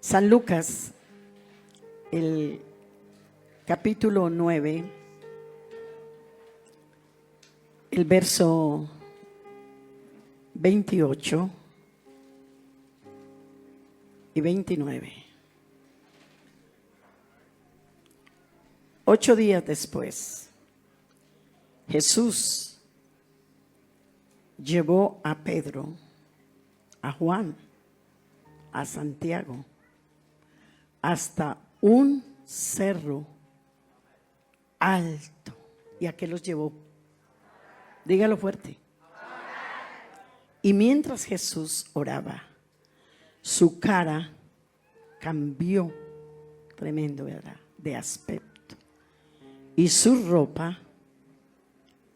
San Lucas, el capítulo 9, el verso 28 y 29. 8 días después, Jesús llevó a Pedro, a Juan, a Santiago, hasta un cerro alto. ¿Y a qué los llevó? Dígalo fuerte. Y mientras Jesús oraba, su cara cambió, tremendo, ¿verdad?, de aspecto. Y su ropa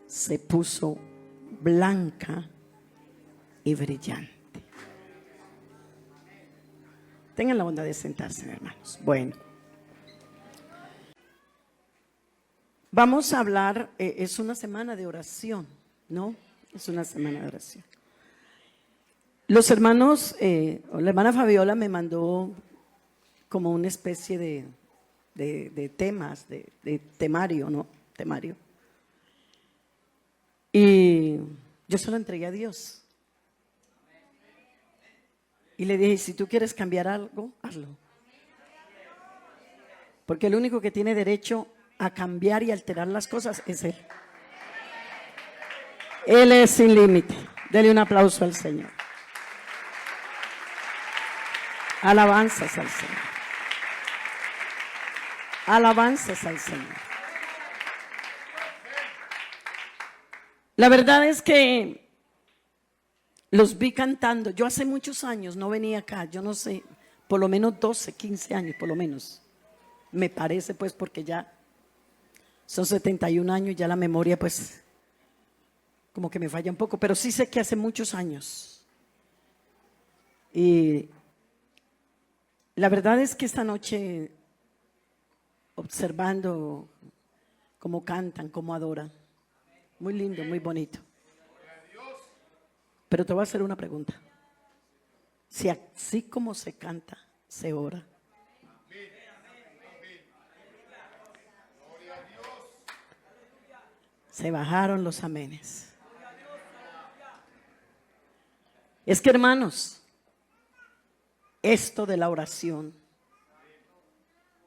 se puso blanca y brillante. Tengan la bondad de sentarse, hermanos. Bueno, vamos a hablar, es una semana de oración, ¿no? Es una semana de oración. Los hermanos, la hermana Fabiola me mandó como una especie de temas, de temario, ¿no? Temario. Y yo se lo entregué a Dios. Y le dije, si tú quieres cambiar algo, hazlo. Porque el único que tiene derecho a cambiar y alterar las cosas es Él. Él es sin límite. Dele un aplauso al Señor. Alabanzas al Señor. Alabanzas al Señor. La verdad es que los vi cantando. Yo hace muchos años no venía acá, yo no sé, por lo menos 12, 15 años, por lo menos. Me parece, pues, porque ya son 71 años, ya la memoria, pues, como que me falla un poco, pero sí sé que hace muchos años. Y la verdad es que esta noche, observando cómo cantan, cómo adoran, muy lindo, muy bonito. Pero te voy a hacer una pregunta. Si así como se canta, se ora. Se bajaron los amenes. Es que, hermanos, esto de la oración,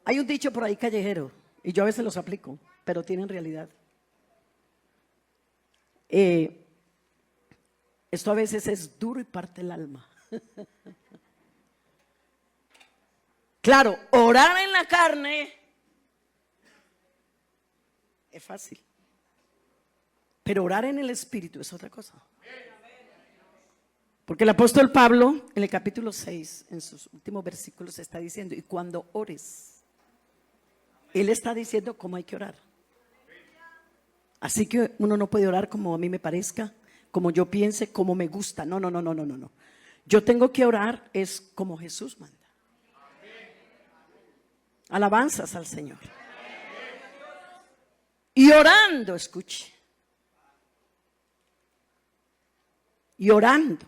hay un dicho por ahí callejero, y yo a veces los aplico, pero tienen realidad. Esto a veces es duro y parte el alma. Claro, orar en la carne es fácil, pero orar en el espíritu es otra cosa. Porque el apóstol Pablo, en el capítulo 6, en sus últimos versículos, está diciendo, y cuando ores, él está diciendo cómo hay que orar. Así que uno no puede orar como a mí me parezca, como yo piense, como me gusta. No. Yo tengo que orar es como Jesús manda. Alabanzas al Señor. Y orando, escuche. Y orando.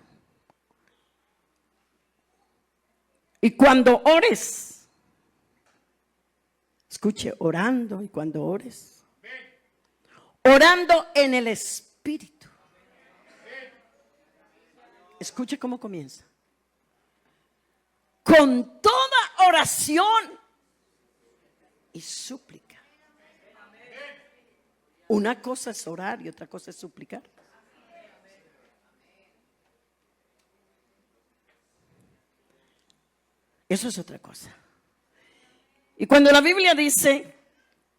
Y cuando ores, escuche, orando y cuando ores, orando en el Espíritu. Escuche cómo comienza. Con toda oración y súplica. Una cosa es orar y otra cosa es suplicar. Eso es otra cosa. Y cuando la Biblia dice,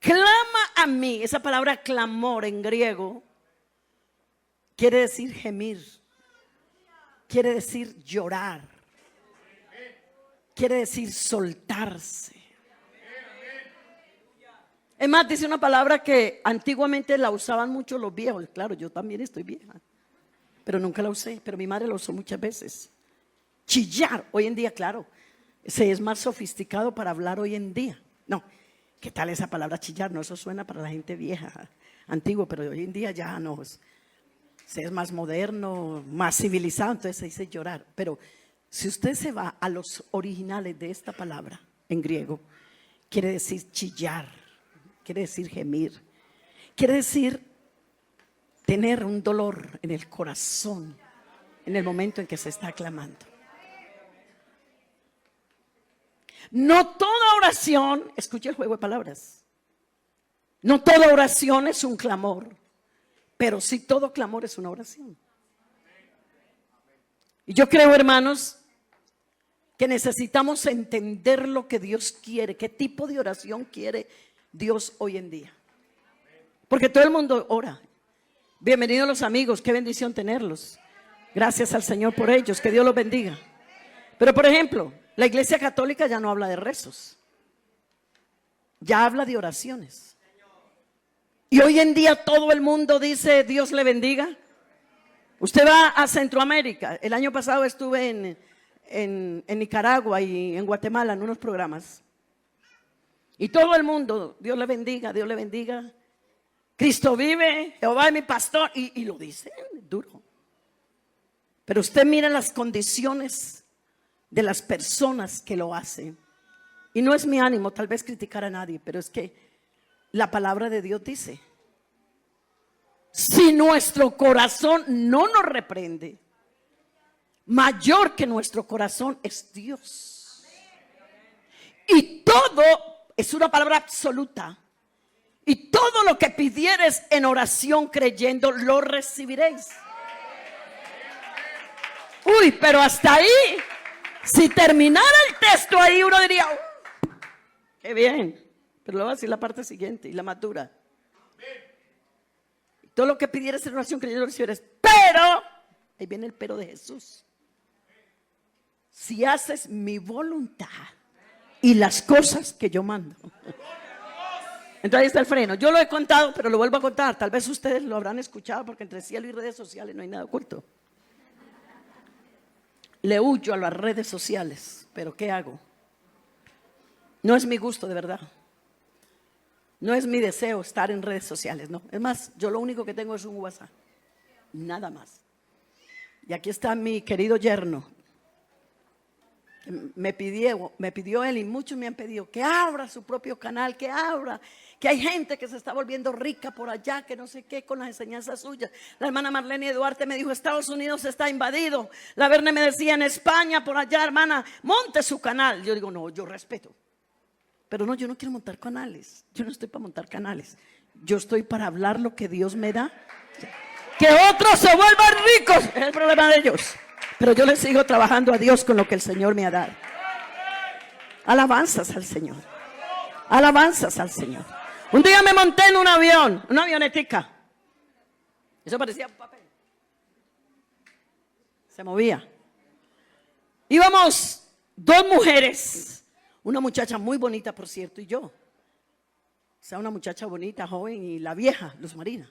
clama a mí, esa palabra clamor en griego quiere decir gemir, quiere decir llorar, quiere decir soltarse. Es más, dice una palabra que antiguamente la usaban mucho los viejos. Claro, yo también estoy vieja, pero nunca la usé, pero mi madre la usó muchas veces. Chillar, hoy en día, claro, se es más sofisticado para hablar hoy en día. No, ¿qué tal esa palabra chillar? No, eso suena para la gente vieja, antiguo, pero hoy en día ya no. Se es más moderno, más civilizado, entonces se dice llorar. Pero Si usted se va a los originales de esta palabra en griego, quiere decir chillar, quiere decir gemir, quiere decir tener un dolor en el corazón en el momento en que se está clamando. No toda oración, escuche el juego de palabras, no toda oración es un clamor, pero sí todo clamor es una oración. Y yo creo, hermanos, que necesitamos entender lo que Dios quiere, qué tipo de oración quiere Dios hoy en día. Porque todo el mundo ora. Bienvenidos los amigos, qué bendición tenerlos. Gracias al Señor por ellos, que Dios los bendiga. Pero por ejemplo, la Iglesia Católica ya no habla de rezos, ya habla de oraciones. Y hoy en día todo el mundo dice Dios le bendiga. Usted va a Centroamérica. El año pasado estuve en Nicaragua y en Guatemala en unos programas. Y todo el mundo, Dios le bendiga, Dios le bendiga. Cristo vive, Jehová es mi pastor. Y lo dicen duro. Pero usted mira las condiciones de las personas que lo hacen. Y no es mi ánimo tal vez criticar a nadie, pero es que la palabra de Dios dice: si nuestro corazón no nos reprende, mayor que nuestro corazón es Dios. Y todo es una palabra absoluta. Y todo lo que pidieres en oración creyendo, lo recibiréis. Uy, pero hasta ahí, si terminara el texto ahí, uno diría, qué bien. Pero le voy a decir la parte siguiente y la más dura. Todo lo que pidieras en oración creyendo lo recibirás. Pero, ahí viene el pero de Jesús. Si haces mi voluntad y las cosas que yo mando. Entonces ahí está el freno. Yo lo he contado, pero lo vuelvo a contar. Tal vez ustedes lo habrán escuchado porque entre cielo y redes sociales no hay nada oculto. Le huyo a las redes sociales, pero ¿qué hago? No es mi gusto, de verdad. No es mi deseo estar en redes sociales, no. Es más, yo lo único que tengo es un WhatsApp. Nada más. Y aquí está mi querido yerno. Me pidió él y muchos me han pedido que abra su propio canal, que abra, que hay gente que se está volviendo rica por allá, que no sé qué, con las enseñanzas suyas. La hermana Marlene Duarte me dijo, Estados Unidos está invadido. La Verne me decía, en España, por allá, hermana, monte su canal. Yo digo, no, yo respeto. Pero no, yo no quiero montar canales. Yo no estoy para montar canales. Yo estoy para hablar lo que Dios me da. Que otros se vuelvan ricos es el problema de ellos. Pero yo le sigo trabajando a Dios con lo que el Señor me ha dado. Alabanzas al Señor. Alabanzas al Señor. Un día me monté en un avión, una avionetica. Eso parecía un papel. Se movía. Íbamos dos mujeres. Una muchacha muy bonita, por cierto, y yo. O sea, una muchacha bonita, joven, y la vieja, Luz Marina.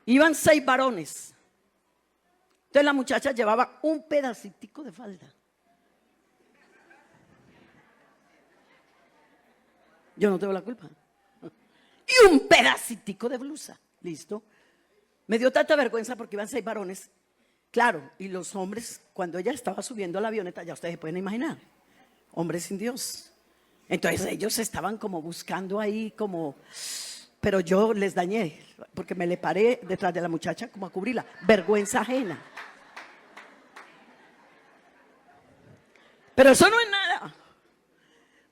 Iban 6 varones. Entonces la muchacha llevaba un pedacitico de falda. Yo no tengo la culpa. Y un pedacitico de blusa. Listo. Me dio tanta vergüenza porque iban 6 varones. Claro, y los hombres, cuando ella estaba subiendo a la avioneta, ya ustedes pueden imaginar. Hombres sin Dios. Entonces ellos estaban como buscando ahí como... Pero yo les dañé, porque me le paré detrás de la muchacha como a cubrirla. Vergüenza ajena. Pero eso no es nada.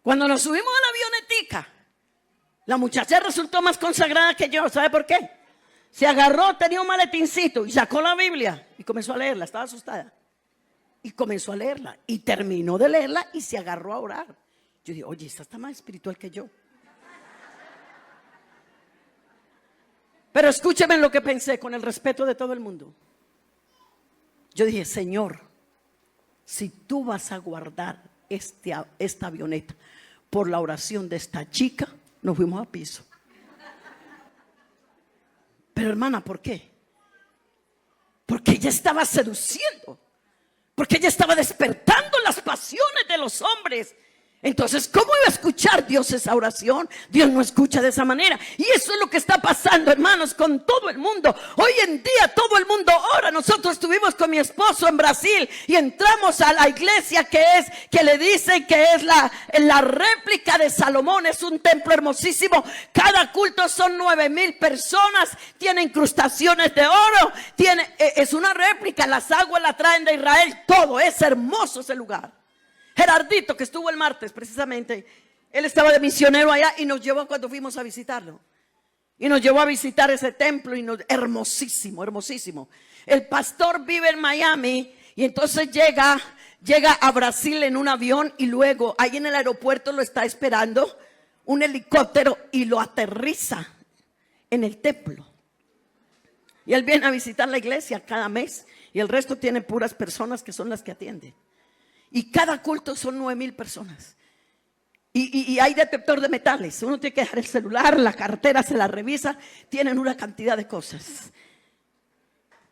Cuando nos subimos a la avionetica, la muchacha resultó más consagrada que yo. ¿Sabe por qué? Se agarró, tenía un maletincito y sacó la Biblia y comenzó a leerla. Estaba asustada. Y comenzó a leerla y terminó de leerla y se agarró a orar. Yo dije, oye, esta está más espiritual que yo. Pero escúcheme lo que pensé con el respeto de todo el mundo. Yo dije, Señor, si tú vas a guardar esta avioneta por la oración de esta chica, nos fuimos a piso. Pero hermana, ¿por qué? Porque ella estaba seduciendo. Porque ella estaba despertando las pasiones de los hombres. Entonces, ¿cómo iba a escuchar Dios esa oración? Dios no escucha de esa manera. Y eso es lo que está pasando, hermanos, con todo el mundo. Hoy en día todo el mundo ora. Nosotros estuvimos con mi esposo en Brasil y entramos a la iglesia que le dicen que es la réplica de Salomón. Es un templo hermosísimo. Cada culto son 9,000 personas. Tiene incrustaciones de oro. Es una réplica. Las aguas la traen de Israel. Todo es hermoso ese lugar. Gerardito, que estuvo el martes precisamente, él estaba de misionero allá y nos llevó cuando fuimos a visitarlo. Y nos llevó a visitar ese templo y hermosísimo, hermosísimo. El pastor vive en Miami y entonces llega a Brasil en un avión y luego ahí en el aeropuerto lo está esperando un helicóptero y lo aterriza en el templo. Y él viene a visitar la iglesia cada mes y el resto tiene puras personas que son las que atienden. Y cada culto son 9,000 personas. Y hay detector de metales. Uno tiene que dejar el celular, la cartera, se la revisa. Tienen una cantidad de cosas.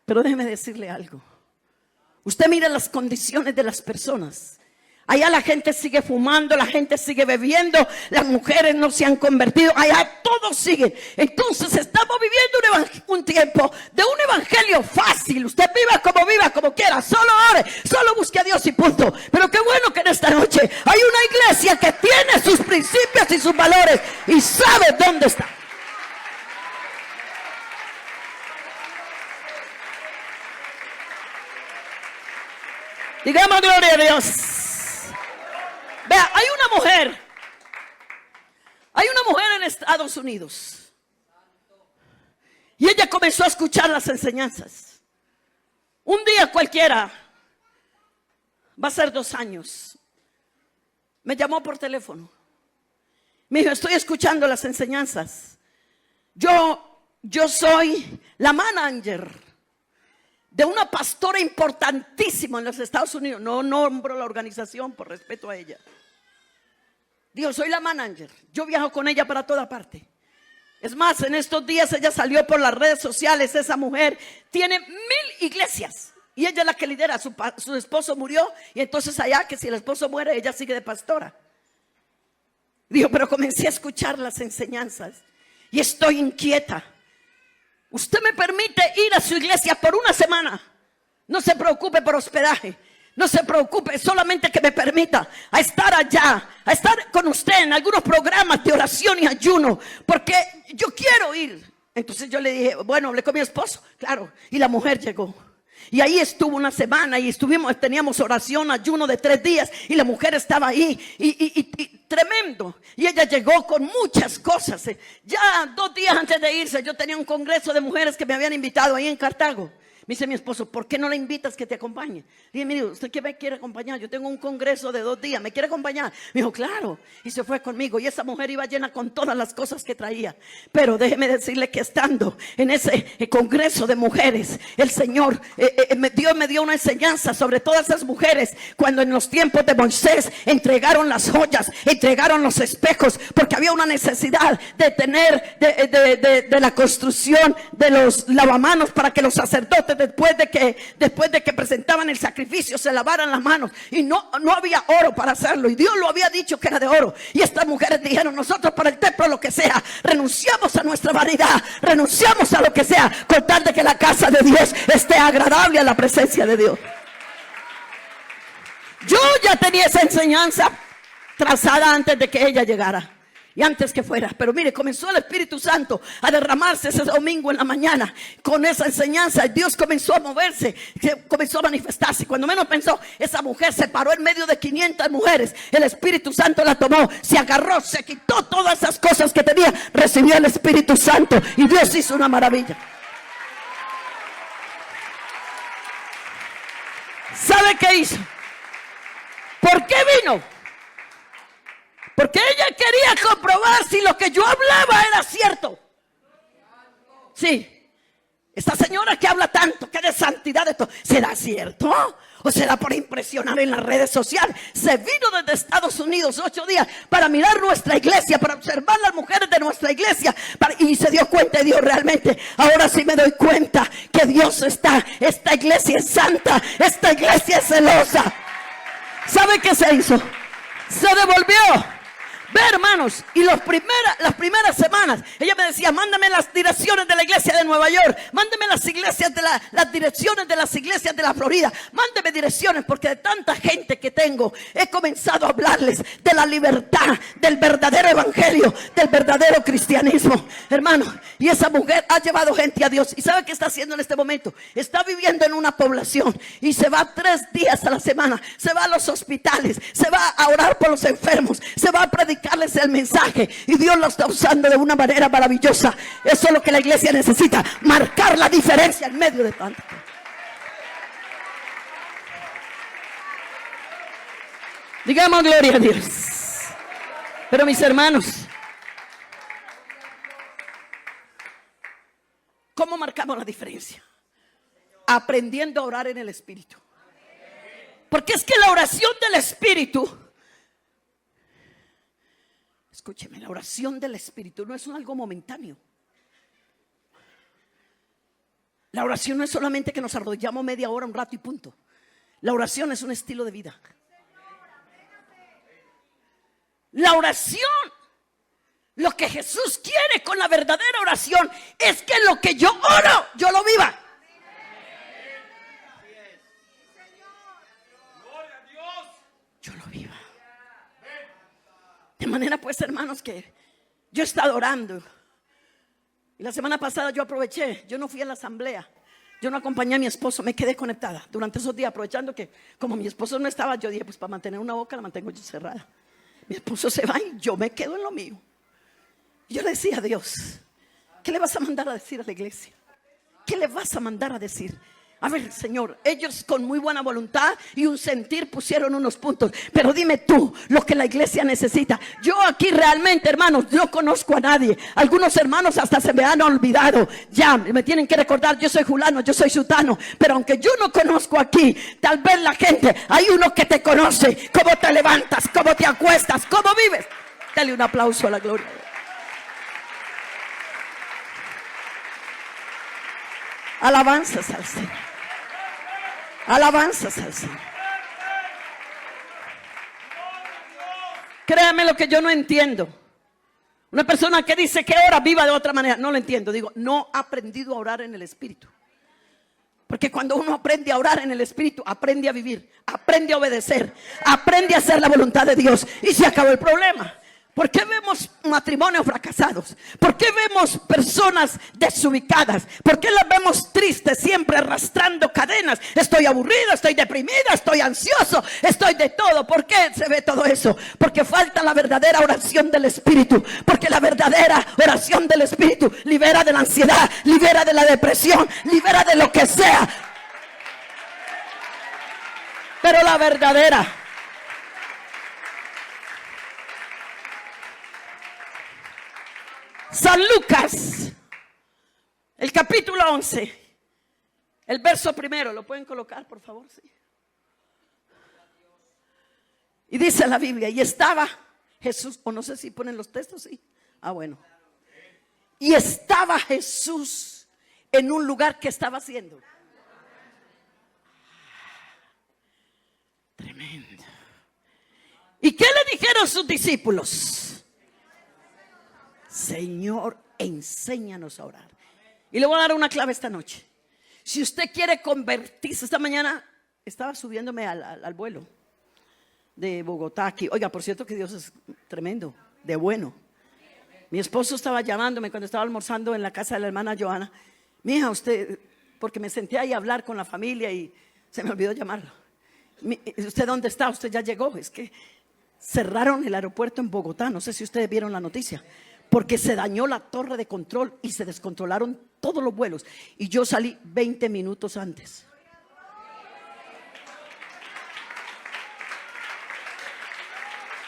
Pero déjeme decirle algo. Usted mira las condiciones de las personas. Allá la gente sigue fumando, la gente sigue bebiendo, las mujeres no se han convertido, allá todos siguen. Entonces estamos viviendo un tiempo de un evangelio fácil. Usted viva como quiera, solo ore, solo busque a Dios y punto. Pero qué bueno que en esta noche hay una iglesia que tiene sus principios y sus valores y sabe dónde está. Digamos gloria a Dios. Vea, hay una mujer en Estados Unidos y ella comenzó a escuchar las enseñanzas. Un día cualquiera, va a ser 2 años, me llamó por teléfono. Me dijo, estoy escuchando las enseñanzas. Yo soy la manager de una pastora importantísima en los Estados Unidos. No nombro la organización por respeto a ella. Digo, soy la manager. Yo viajo con ella para toda parte. Es más, en estos días ella salió por las redes sociales. Esa mujer tiene 1,000 iglesias y ella es la que lidera. Su esposo murió y entonces allá, que si el esposo muere, ella sigue de pastora. Digo, pero comencé a escuchar las enseñanzas y estoy inquieta. Usted me permite ir a su iglesia por 1 semana. No se preocupe por hospedaje. No se preocupe, solamente que me permita a estar allá, a estar con usted en algunos programas de oración y ayuno, porque yo quiero ir. Entonces yo le dije, bueno, hablé con mi esposo, claro, y la mujer llegó. Y ahí estuvo 1 semana y teníamos oración, ayuno de 3 días y la mujer estaba ahí y tremendo. Y ella llegó con muchas cosas. Ya 2 días antes de irse yo tenía un congreso de mujeres que me habían invitado ahí en Cartago. Me dice mi esposo, ¿por qué no la invitas que te acompañe? Le dije, mire, ¿usted qué me quiere acompañar? Yo tengo un congreso de 2 días, ¿me quiere acompañar? Me dijo, claro. Y se fue conmigo. Y esa mujer iba llena con todas las cosas que traía. Pero déjeme decirle que estando en ese congreso de mujeres, el Señor, Dios me dio una enseñanza sobre todas esas mujeres. Cuando en los tiempos de Moisés entregaron las joyas, entregaron los espejos, porque había una necesidad de tener de la construcción de los lavamanos para que los sacerdotes después de que presentaban el sacrificio se lavaran las manos y no había oro para hacerlo y Dios lo había dicho que era de oro y estas mujeres dijeron, nosotros para el templo lo que sea, renunciamos a nuestra vanidad, renunciamos a lo que sea con tal de que la casa de Dios esté agradable a la presencia de Dios. Yo ya tenía esa enseñanza trazada antes de que ella llegara y antes que fuera, pero mire, comenzó el Espíritu Santo a derramarse ese domingo en la mañana con esa enseñanza. Dios comenzó a moverse, comenzó a manifestarse. Cuando menos pensó, esa mujer se paró en medio de 500 mujeres. El Espíritu Santo la tomó, se agarró, se quitó todas esas cosas que tenía, recibió el Espíritu Santo y Dios hizo una maravilla. ¿Sabe qué hizo? ¿Por qué vino? Porque ella quería comprobar si lo que yo hablaba era cierto. Sí. Esta señora que habla tanto, que de santidad, esto, ¿será cierto? ¿O será por impresionar en las redes sociales? Se vino desde Estados Unidos 8 días para mirar nuestra iglesia, para observar las mujeres de nuestra iglesia. Y se dio cuenta y dijo, realmente, ahora sí me doy cuenta que Dios está. Esta iglesia es santa, esta iglesia es celosa. ¿Sabe qué se hizo? Se devolvió. Ve, hermanos, y las primeras semanas ella me decía: mándame las direcciones de la iglesia de Nueva York, mándame las direcciones de las iglesias de la Florida, mándeme direcciones, porque de tanta gente que tengo he comenzado a hablarles de la libertad, del verdadero evangelio, del verdadero cristianismo, hermano. Y esa mujer ha llevado gente a Dios. ¿Y sabe qué está haciendo en este momento? Está viviendo en una población y se va 3 días a la semana, se va a los hospitales, se va a orar por los enfermos, se va a predicarles el mensaje, y Dios lo está usando de una manera maravillosa. Eso es lo que la iglesia necesita, marcar la diferencia en medio de tanto. Digamos gloria a Dios. Pero mis hermanos, ¿cómo marcamos la diferencia? Aprendiendo a orar en el Espíritu. Porque es que la oración del Espíritu, escúcheme, la oración del Espíritu no es algo momentáneo. La oración no es solamente que nos arrodillamos media hora, un rato y punto. La oración es un estilo de vida. La oración, lo que Jesús quiere con la verdadera oración, es que lo que yo oro, yo lo viva. Yo lo viva. De manera, pues, hermanos, que yo he estado orando. Y la semana pasada yo aproveché, yo no fui a la asamblea, yo no acompañé a mi esposo, me quedé conectada durante esos días, aprovechando que como mi esposo no estaba, yo dije: pues para mantener una boca la mantengo yo cerrada. Mi esposo se va y yo me quedo en lo mío. Y yo le decía a Dios: ¿qué le vas a mandar a decir a la iglesia? ¿Qué le vas a mandar a decir? A ver, Señor, ellos con muy buena voluntad y un sentir pusieron unos puntos, pero dime tú lo que la iglesia necesita. Yo aquí realmente, hermanos, no conozco a nadie. Algunos hermanos hasta se me han olvidado. Ya me tienen que recordar: yo soy fulano, yo soy sutano. Pero aunque yo no conozco aquí, tal vez la gente, hay uno que te conoce. Cómo te levantas, cómo te acuestas, cómo vives. Dale un aplauso a la gloria. Alabanzas al Señor. Alabanzas al Señor. Créame lo que yo no entiendo. Una persona que dice que ora, viva de otra manera. No lo entiendo. Digo, no ha aprendido a orar en el Espíritu. Porque cuando uno aprende a orar en el Espíritu, aprende a vivir, aprende a obedecer, aprende a hacer la voluntad de Dios, y se acabó el problema. ¿Por qué vemos matrimonios fracasados? ¿Por qué vemos personas desubicadas? ¿Por qué las vemos tristes, siempre arrastrando cadenas? Estoy aburrido, estoy deprimida, estoy ansioso, estoy de todo. ¿Por qué se ve todo eso? Porque falta la verdadera oración del Espíritu. Porque la verdadera oración del Espíritu libera de la ansiedad, libera de la depresión, libera de lo que sea. Pero la verdadera, San Lucas, el capítulo 11, el verso 1, ¿lo pueden colocar, por favor? Sí. Y dice la Biblia: y estaba Jesús, o no sé si ponen los textos, sí. Ah, bueno. Y estaba Jesús en un lugar que estaba haciendo. Tremendo. ¿Y qué le dijeron sus discípulos? Señor, enséñanos a orar. Y le voy a dar una clave esta noche. Si usted quiere convertirse, esta mañana estaba subiéndome al vuelo de Bogotá aquí. Oiga, por cierto que Dios es tremendo, de bueno. Mi esposo estaba llamándome cuando estaba almorzando en la casa de la hermana Joana. Mija, usted, porque me senté ahí a hablar con la familia y se me olvidó llamarlo. ¿Usted dónde está? Usted ya llegó. Es que cerraron el aeropuerto en Bogotá. No sé si ustedes vieron la noticia, porque se dañó la torre de control y se descontrolaron todos los vuelos. Y yo salí 20 minutos antes.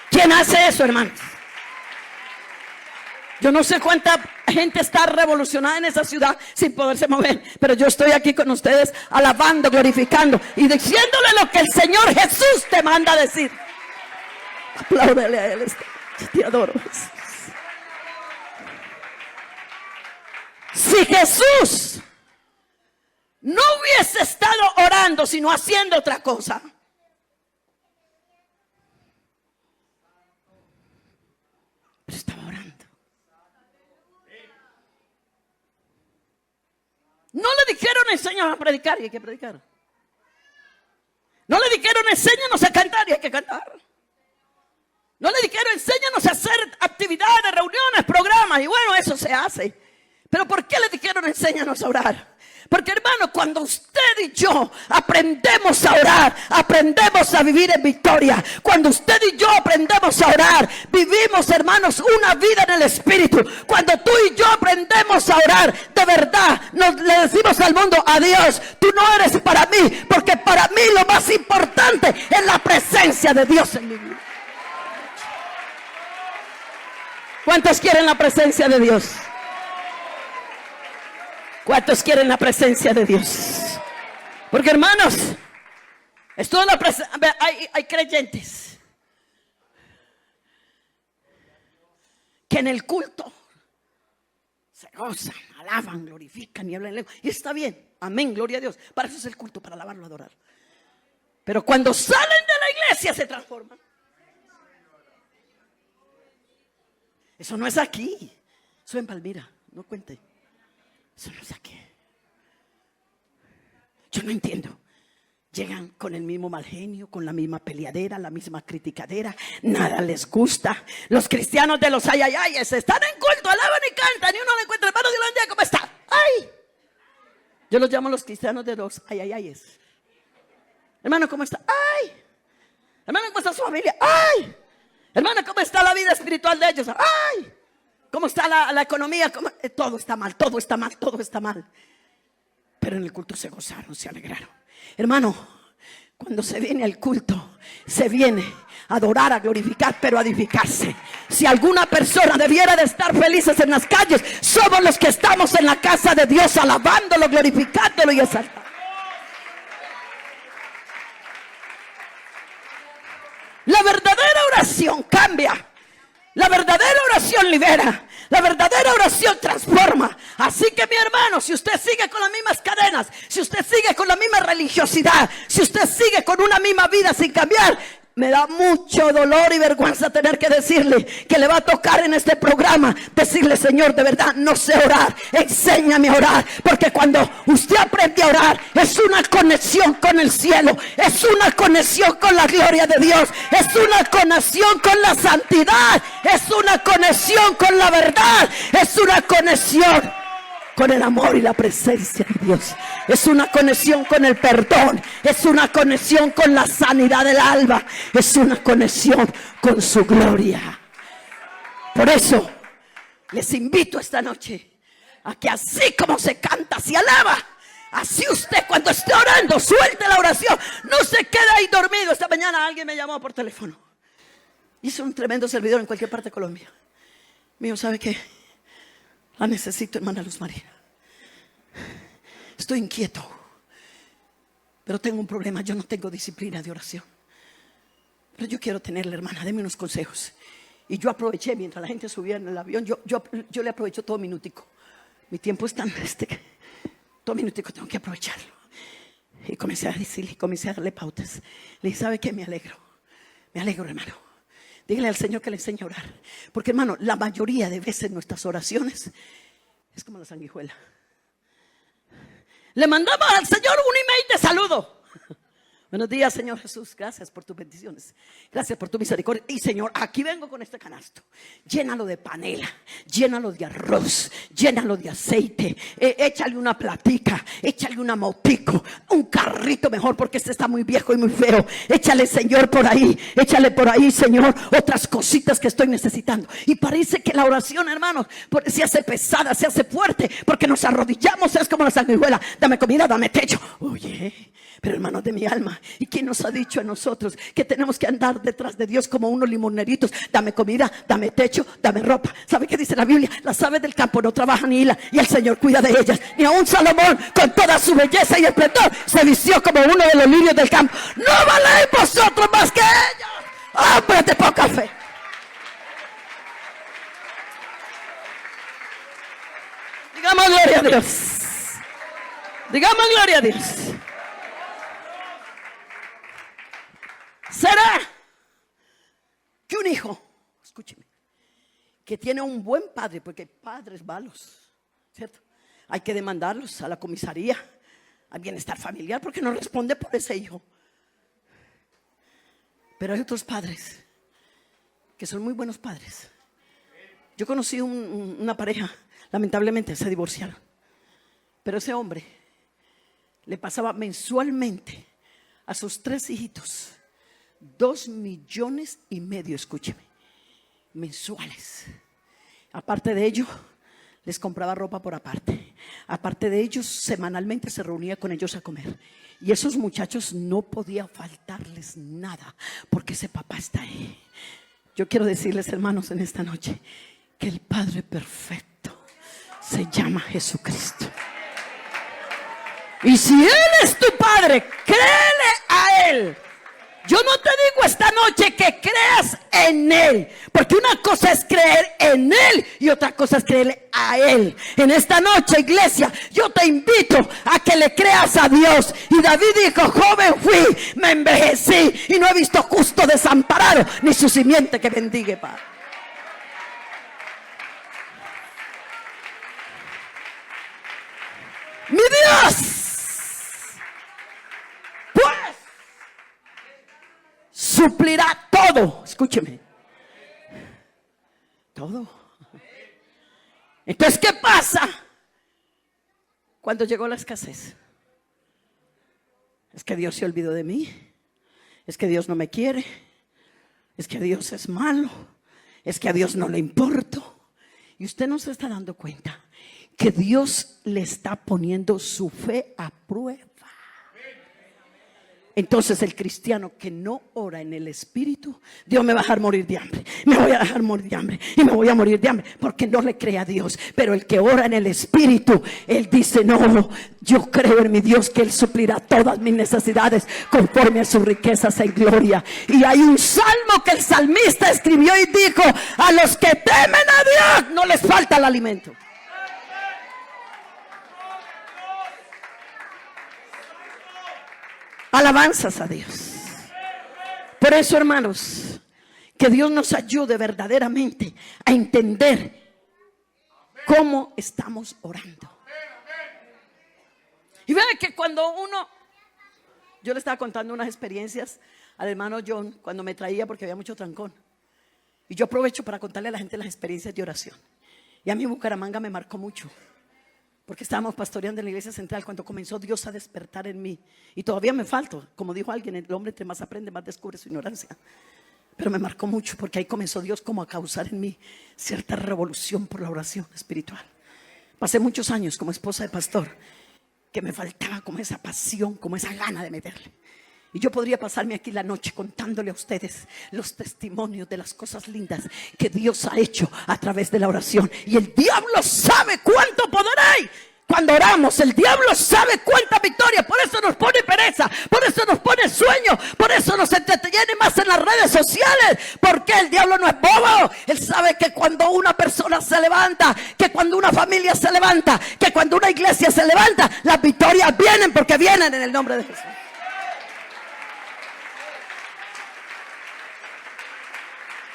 ¿Quién hace eso, hermanos? Yo no sé cuánta gente está revolucionada en esa ciudad sin poderse mover, pero yo estoy aquí con ustedes alabando, glorificando y diciéndole lo que el Señor Jesús te manda a decir. Apláudele a Él. Te adoro, Jesús. Si Jesús no hubiese estado orando, sino haciendo otra cosa, enséñanos a predicar y hay que predicar. No le dijeron enséñanos a cantar y hay que cantar. No le dijeron enséñanos a hacer actividades, reuniones, programas y bueno, eso se hace. Pero ¿por qué le dijeron enséñanos a orar? Porque hermano, cuando usted y yo aprendemos a orar, aprendemos a vivir en victoria. Cuando usted y yo aprendemos a orar, vivimos, hermanos, una vida en el Espíritu. Cuando tú y yo aprendemos a orar, de verdad, le decimos al mundo, adiós, tú no eres para mí, porque para mí lo más importante es la presencia de Dios en mi vida. ¿Cuántos quieren la presencia de Dios? ¿Cuántos quieren la presencia de Dios? Porque hermanos, esto es la presencia. Hay creyentes que en el culto se gozan, alaban, glorifican y hablan en lengua. Y está bien, amén, gloria a Dios. Para eso es el culto, para alabarlo, adorar. Pero cuando salen de la iglesia se transforman. Eso no es aquí, eso en Palmira, no cuente. Eso no es aquí. Yo no entiendo. Llegan con el mismo mal genio, con la misma peleadera, la misma criticadera. Nada les gusta. Los cristianos de los ayayayes están en culto, alaban y cantan. Y uno le encuentra, hermano, Dios bendiga, ¿cómo está? ¡Ay! Yo los llamo los cristianos de los ayayayes. Hermano, ¿cómo está? ¡Ay! Hermano, ¿cómo está su familia? ¡Ay! Hermano, ¿cómo está la vida espiritual de ellos? ¡Ay! ¿Cómo está la economía? Todo está mal, todo está mal, todo está mal. Pero en el culto se gozaron, se alegraron. Hermano, cuando se viene al culto, se viene a adorar, a glorificar, pero a edificarse. Si alguna persona debiera de estar felices en las calles, somos los que estamos en la casa de Dios, alabándolo, glorificándolo y exaltándolo. La verdadera oración cambia. La verdadera oración libera. La verdadera oración transforma. Así que mi hermano, si usted sigue con las mismas cadenas, si usted sigue con la misma religiosidad, si usted sigue con una misma vida sin cambiar, me da mucho dolor y vergüenza tener que decirle que le va a tocar en este programa decirle, Señor, de verdad no sé orar, enséñame a orar. Porque cuando usted aprende a orar, es una conexión con el cielo, es una conexión con la gloria de Dios, es una conexión con la santidad, es una conexión con la verdad, es una conexión con el amor y la presencia de Dios. Es una conexión con el perdón. Es una conexión con la sanidad del alma. Es una conexión con su gloria. Por eso les invito esta noche a que así como se canta, se alaba, así usted cuando esté orando suelte la oración. No se quede ahí dormido. Esta mañana alguien me llamó por teléfono. Hizo un tremendo servidor en cualquier parte de Colombia. Mío, ¿sabe qué? La necesito, hermana Luz María. Estoy inquieto, pero tengo un problema. Yo no tengo disciplina de oración, pero yo quiero tenerla, hermana. Deme unos consejos. Y yo aproveché mientras la gente subía en el avión. Yo le aprovecho todo minutico. Mi tiempo es tan todo minutico tengo que aprovecharlo. Y comencé a decirle, comencé a darle pautas. Le dije, ¿sabe qué? Me alegro, hermano. Dígale al Señor que le enseñe a orar. Porque, hermano, la mayoría de veces nuestras oraciones es como la sanguijuela. Le mandamos al Señor un email de saludo. Buenos días, Señor Jesús. Gracias por tus bendiciones. Gracias por tu misericordia. Y, Señor, aquí vengo con este canasto. Llénalo de panela, llénalo de arroz, llénalo de aceite. Échale una platica, échale una motico, un carrito mejor porque este está muy viejo y muy feo. Échale, Señor, por ahí. Échale por ahí, Señor, otras cositas que estoy necesitando. Y parece que la oración, hermanos, se hace pesada, se hace fuerte, porque nos arrodillamos. Es como la sanguijuela. Dame comida, dame techo. Oye, pero hermanos de mi alma, ¿y quién nos ha dicho a nosotros que tenemos que andar detrás de Dios como unos limoneritos? Dame comida, dame techo, dame ropa. ¿Sabe qué dice la Biblia? Las aves del campo no trabajan ni hilan, y el Señor cuida de ellas. Ni aun Salomón, con toda su belleza y esplendor, se vistió como uno de los lirios del campo. ¿No valéis vosotros más que ellos? ¡Hombre de poca fe! Digamos gloria a Dios. Digamos gloria a Dios. ¿Será que un hijo, escúcheme, que tiene un buen padre, porque hay padres malos, ¿cierto? Hay que demandarlos a la comisaría, al bienestar familiar, porque no responde por ese hijo. Pero hay otros padres que son muy buenos padres. Yo conocí una pareja, lamentablemente se divorciaron, pero ese hombre le pasaba mensualmente a sus 3 hijitos 2,5 millones, escúcheme, mensuales. Aparte de ello, les compraba ropa por aparte. Aparte de ellos, semanalmente se reunía con ellos a comer. Y esos muchachos no podía faltarles nada, porque ese papá está ahí. Yo quiero decirles, hermanos, en esta noche, que el Padre perfecto se llama Jesucristo. Y si Él es tu Padre, créele a Él. Yo no te digo esta noche que creas en Él, porque una cosa es creer en Él y otra cosa es creerle a Él. En esta noche, iglesia, yo te invito a que le creas a Dios. Y David dijo: joven fui, me envejecí y no he visto justo desamparado, ni su simiente que bendiga, Padre. Mi Dios, pues, suplirá todo. Escúcheme, todo. Entonces, ¿qué pasa cuando llegó la escasez? Es que Dios se olvidó de mí. Es que Dios no me quiere. Es que Dios es malo. Es que a Dios no le importo. Y usted no se está dando cuenta que Dios le está poniendo su fe a prueba. Entonces el cristiano que no ora en el Espíritu, Dios me va a dejar morir de hambre, me voy a dejar morir de hambre y me voy a morir de hambre, porque no le cree a Dios. Pero el que ora en el Espíritu, él dice: no, yo creo en mi Dios, que Él suplirá todas mis necesidades conforme a sus riquezas en gloria. Y hay un salmo que el salmista escribió y dijo: a los que temen a Dios no les falta el alimento. Alabanzas a Dios. Por eso, hermanos, que Dios nos ayude verdaderamente a entender cómo estamos orando. Y vean que cuando yo le estaba contando unas experiencias al hermano John cuando me traía, porque había mucho trancón. Y yo aprovecho para contarle a la gente las experiencias de oración. Y a mí Bucaramanga me marcó mucho, porque estábamos pastoreando en la iglesia central cuando comenzó Dios a despertar en mí. Y todavía me falta, como dijo alguien, el hombre entre más aprende, más descubre su ignorancia. Pero me marcó mucho, porque ahí comenzó Dios como a causar en mí cierta revolución por la oración espiritual. Pasé muchos años como esposa de pastor, que me faltaba como esa pasión, como esa gana de meterle. Y yo podría pasarme aquí la noche contándole a ustedes los testimonios de las cosas lindas que Dios ha hecho a través de la oración. Y el diablo sabe cuánto poder hay. Cuando oramos, el diablo sabe cuánta victoria. Por eso nos pone pereza, por eso nos pone sueño, por eso nos entretiene más en las redes sociales. Porque el diablo no es bobo. Él sabe que cuando una persona se levanta, que cuando una familia se levanta, que cuando una iglesia se levanta, las victorias vienen, porque vienen en el nombre de Jesús.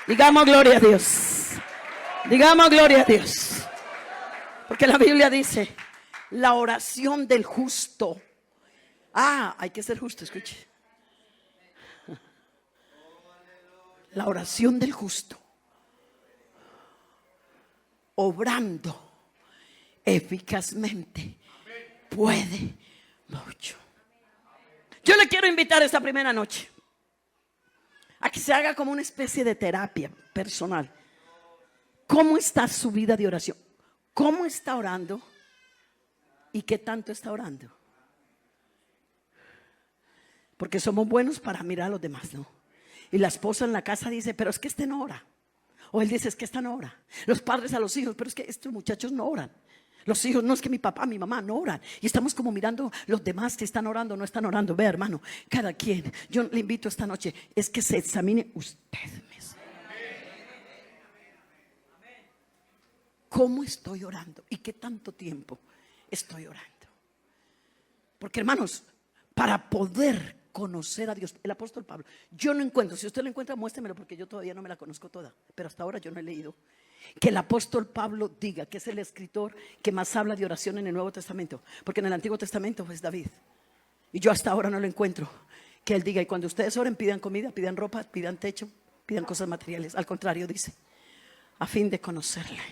Digamos gloria a Dios. Digamos gloria a Dios. Porque la Biblia dice: la oración del justo. Hay que ser justo, escuche. La oración del justo, obrando eficazmente, puede mucho. Yo le quiero invitar esta primera noche a que se haga como una especie de terapia personal. ¿Cómo está su vida de oración? ¿Cómo está orando? ¿Y qué tanto está orando? Porque somos buenos para mirar a los demás, ¿no? Y la esposa en la casa dice: pero es que este no ora. O él dice: es que esta no ora. Los padres a los hijos: pero es que estos muchachos no oran. Los hijos: no, es que mi papá, mi mamá no oran. Y estamos como mirando los demás que están orando, no están orando. Ve, hermano, cada quien. Yo le invito esta noche es que se examine usted mismo. ¿Cómo estoy orando? ¿Y qué tanto tiempo estoy orando? Porque, hermanos, para poder conocer a Dios. El apóstol Pablo, yo no encuentro, si usted lo encuentra, muéstremelo, porque yo todavía no me la conozco toda, pero hasta ahora yo no he leído que el apóstol Pablo diga que es el escritor que más habla de oración en el Nuevo Testamento, porque en el Antiguo Testamento es David, y yo hasta ahora no lo encuentro que él diga, y cuando ustedes oren, pidan comida, pidan ropa, pidan techo, pidan cosas materiales. Al contrario, dice, a fin de conocerle.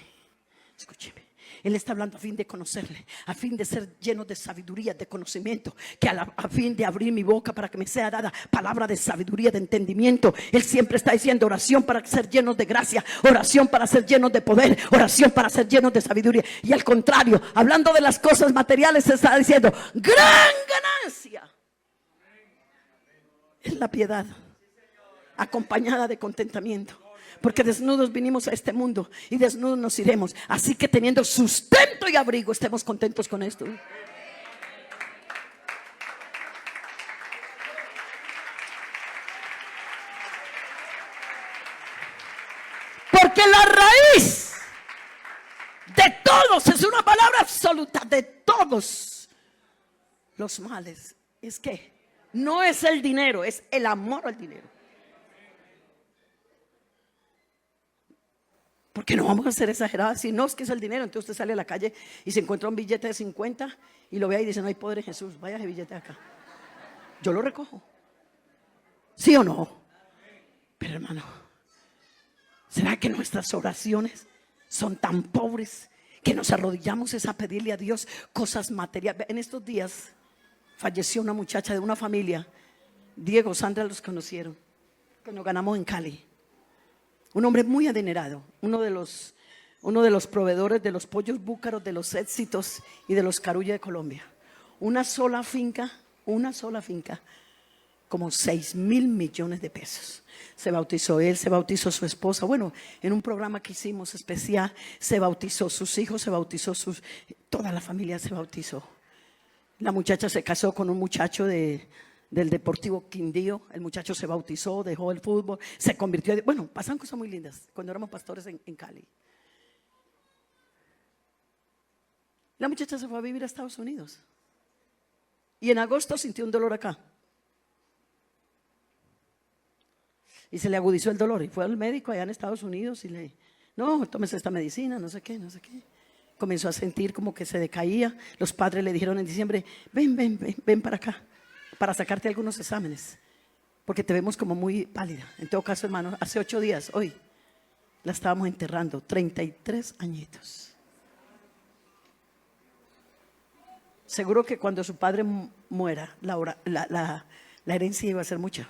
Escúcheme, él está hablando a fin de conocerle, a fin de ser lleno de sabiduría, de conocimiento, que a fin de abrir mi boca para que me sea dada palabra de sabiduría, de entendimiento. Él siempre está diciendo oración para ser llenos de gracia, oración para ser llenos de poder, oración para ser llenos de sabiduría. Y al contrario, hablando de las cosas materiales, se está diciendo gran ganancia es la piedad, acompañada de contentamiento. Porque desnudos vinimos a este mundo y desnudos nos iremos. Así que teniendo sustento y abrigo, estemos contentos con esto. Porque la raíz de todos, es una palabra absoluta, de todos los males, es que no es el dinero, es el amor al dinero. Porque no vamos a ser exagerados. Si no es que es el dinero, entonces usted sale a la calle y se encuentra un billete de 50 y lo ve y dice, no hay poder en Jesús, vaya ese billete acá, yo lo recojo. ¿Sí o no? Pero hermano, ¿será que nuestras oraciones son tan pobres que nos arrodillamos es a pedirle a Dios cosas materiales? En estos días falleció una muchacha de una familia, Diego, Sandra los conocieron, que nos ganamos en Cali. Un hombre muy adinerado, uno de los proveedores de los pollos búcaros, de los éxitos y de los Carulla de Colombia. Una sola finca, como 6,000 millones de pesos. Se bautizó él, se bautizó su esposa. Bueno, en un programa que hicimos especial, se bautizó sus hijos, se bautizó toda la familia se bautizó. La muchacha se casó con un muchacho del Deportivo Quindío. El muchacho se bautizó, dejó el fútbol, se convirtió. Bueno, pasan cosas muy lindas cuando éramos pastores en Cali. La muchacha se fue a vivir a Estados Unidos y en agosto sintió un dolor acá y se le agudizó el dolor y fue al médico allá en Estados Unidos y no, tómese esta medicina, no sé qué. Comenzó a sentir como que se decaía. Los padres le dijeron en diciembre, ven para acá, para sacarte algunos exámenes, porque te vemos como muy pálida. En todo caso, hermano, hace 8 días, hoy, la estábamos enterrando, 33 añitos. Seguro que cuando su padre muera, la herencia iba a ser mucha,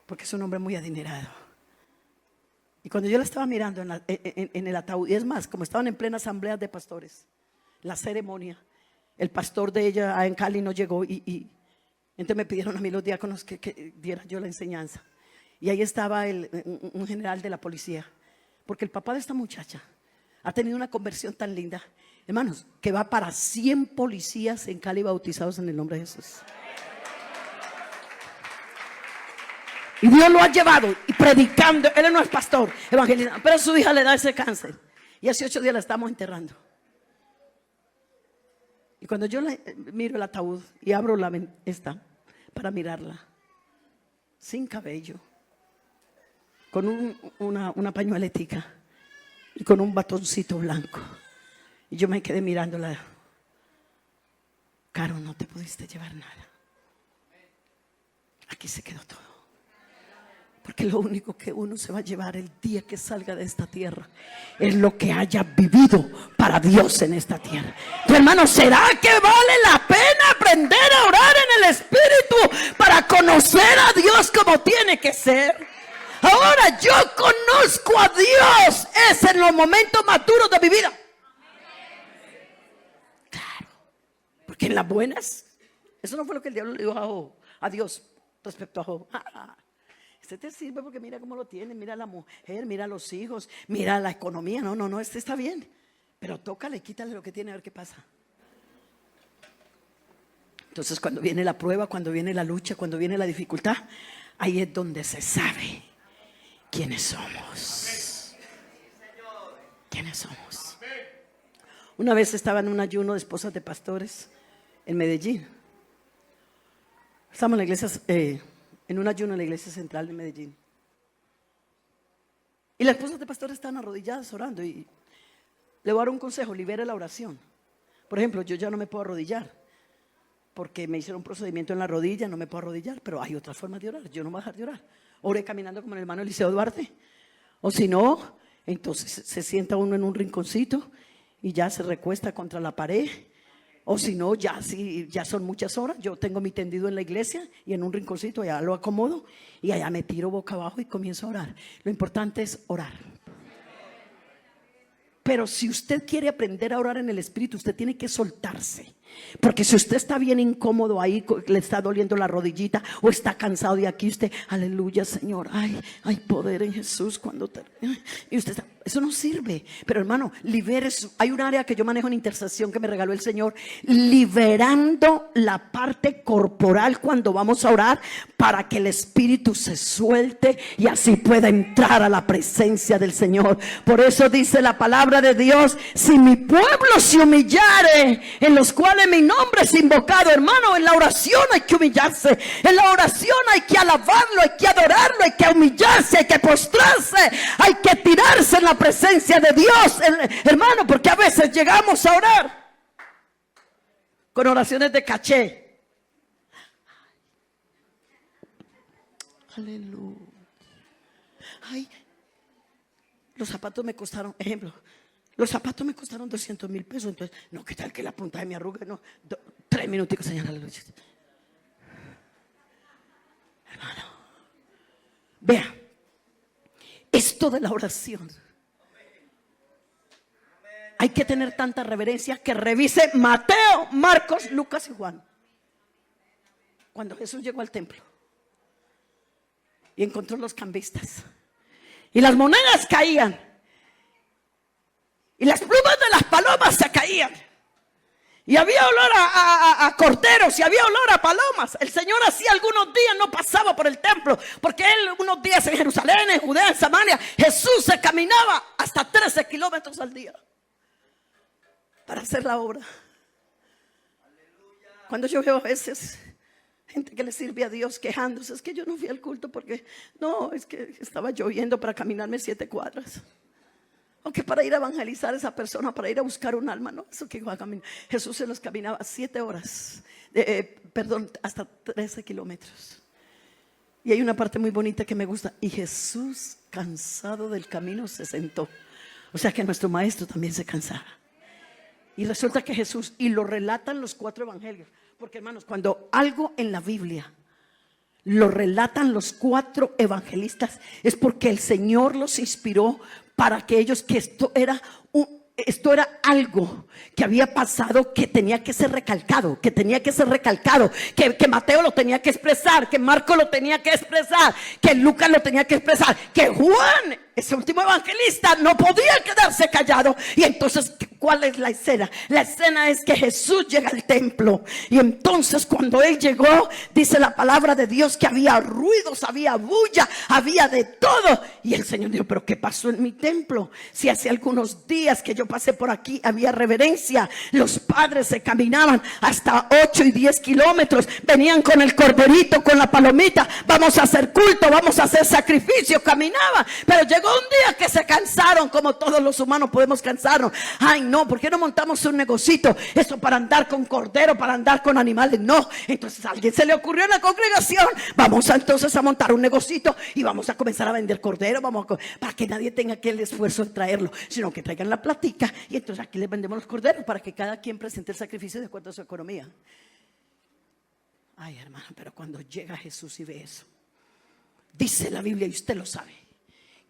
porque es un hombre muy adinerado. Y cuando yo la estaba mirando en el ataúd, y es más, como estaban en plena asamblea de pastores, la ceremonia, el pastor de ella en Cali no llegó y entonces me pidieron a mí los diáconos que diera yo la enseñanza. Y ahí estaba un general de la policía, porque el papá de esta muchacha ha tenido una conversión tan linda, hermanos, que va para 100 policías en Cali bautizados en el nombre de Jesús. Y Dios lo ha llevado y predicando. Él no es pastor, evangelizando, pero su hija le da ese cáncer y hace 8 días la estamos enterrando. Y cuando yo miro el ataúd y abro esta para mirarla, sin cabello, con una pañueletica y con un batoncito blanco, y yo me quedé mirándola. Caro, no te pudiste llevar nada, aquí se quedó todo. Porque lo único que uno se va a llevar el día que salga de esta tierra es lo que haya vivido para Dios en esta tierra. Tu hermano, ¿será que vale la pena aprender a orar en el Espíritu para conocer a Dios como tiene que ser? Ahora yo conozco a Dios, es en los momentos más duros de mi vida. Claro, porque en las buenas, eso no fue lo que el diablo le dijo a Dios respecto a Job. Este te sirve porque mira cómo lo tiene, mira la mujer, mira los hijos, mira la economía. No, este está bien, pero tócale, quítale lo que tiene, a ver qué pasa. Entonces cuando viene la prueba, cuando viene la lucha, cuando viene la dificultad, ahí es donde se sabe quiénes somos. ¿Quiénes somos? Una vez estaba en un ayuno de esposas de pastores en Medellín Estamos en la iglesia, en un ayuno en la iglesia central de Medellín. Y las esposas de pastor están arrodilladas orando. Y le voy a dar un consejo: libere la oración. Por ejemplo, yo ya no me puedo arrodillar porque me hicieron un procedimiento en la rodilla, no me puedo arrodillar, pero hay otras formas de orar. Yo no me voy a dejar de orar. Oré caminando como el hermano Eliseo Duarte. O si no, entonces se sienta uno en un rinconcito y ya se recuesta contra la pared. O si no, ya son muchas horas. Yo tengo mi tendido en la iglesia y en un rinconcito allá lo acomodo y allá me tiro boca abajo y comienzo a orar. Lo importante es orar. Pero si usted quiere aprender a orar en el Espíritu, usted tiene que soltarse. Porque si usted está bien incómodo ahí, le está doliendo la rodillita o está cansado de aquí, usted, aleluya Señor, ay, hay poder en Jesús cuando te... Y usted está, eso no sirve. Pero hermano, libere hay un área que yo manejo en intercesión que me regaló el Señor, liberando la parte corporal cuando vamos a orar, para que el Espíritu se suelte y así pueda entrar a la presencia del Señor. Por eso dice la palabra de Dios: si mi pueblo se humillare, en los cuales mi nombre es invocado. Hermano, en la oración hay que humillarse. En la oración hay que alabarlo, hay que adorarlo, hay que humillarse, hay que postrarse, hay que tirarse en la presencia de Dios, hermano, porque a veces llegamos a orar con oraciones de caché. Aleluya. Ay, los zapatos me costaron, ejemplo, los zapatos me costaron 200,000 pesos. Entonces, no, ¿qué tal que la punta de mi arruga? No, 3 minuticos, Señor, aleluya. Hermano, vea, esto de la oración, hay que tener tanta reverencia que revise Mateo, Marcos, Lucas y Juan. Cuando Jesús llegó al templo y encontró los cambistas y las monedas caían y las plumas de las palomas se caían y había olor a corderos y había olor a palomas, el Señor hacía algunos días no pasaba por el templo, porque él unos días en Jerusalén, en Judea, en Samaria, Jesús se caminaba hasta 13 kilómetros al día para hacer la obra. Cuando yo veo a veces gente que le sirve a Dios quejándose: es que yo no fui al culto porque no, es que estaba lloviendo para caminarme 7 cuadras. O que para ir a evangelizar a esa persona, para ir a buscar un alma, no, eso que iba a caminar. Jesús se los caminaba 7 horas, hasta 13 kilómetros. Y hay una parte muy bonita que me gusta: y Jesús, cansado del camino, se sentó. O sea que nuestro maestro también se cansaba. Y resulta que Jesús, y lo relatan los 4 evangelios, porque hermanos, cuando algo en la Biblia lo relatan los 4 evangelistas, es porque el Señor los inspiró para que ellos, que esto era algo que había pasado, que tenía que ser recalcado, que Mateo lo tenía que expresar, que Marco lo tenía que expresar, que Lucas lo tenía que expresar, que Juan, ese último evangelista, no podía quedarse callado. Y entonces, ¿cuál es la escena? La escena es que Jesús llega al templo, y entonces cuando él llegó, dice la palabra de Dios que había ruidos, había bulla, había de todo. Y el Señor dijo: ¿pero qué pasó en mi templo? Si hace algunos días que yo pasé por aquí había reverencia, los padres se caminaban hasta 8 y 10 kilómetros, venían con el corderito, con la palomita, vamos a hacer culto, vamos a hacer sacrificio, caminaban. Pero llegó un día que se cansaron, como todos los humanos podemos cansarnos. Ay no, ¿por qué no montamos un negocito? Eso para andar con cordero, para andar con animales, no. Entonces a alguien se le ocurrió en la congregación: vamos entonces a montar un negocito y vamos a comenzar a vender cordero, para que nadie tenga que el esfuerzo de traerlo, sino que traigan la platica, y entonces aquí les vendemos los corderos para que cada quien presente el sacrificio de acuerdo a su economía. Ay hermano, pero cuando llega Jesús y ve eso, dice la Biblia, y usted lo sabe,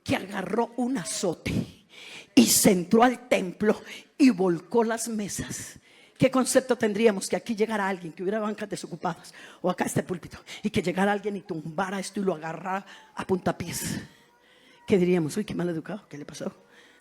que agarró un azote y se entró al templo y volcó las mesas. ¿Qué concepto tendríamos? Que aquí llegara alguien, que hubiera bancas desocupadas, o acá este púlpito, y que llegara alguien y tumbara esto y lo agarrara a puntapiés. ¿Qué diríamos? Uy, qué mal educado, ¿qué le pasó?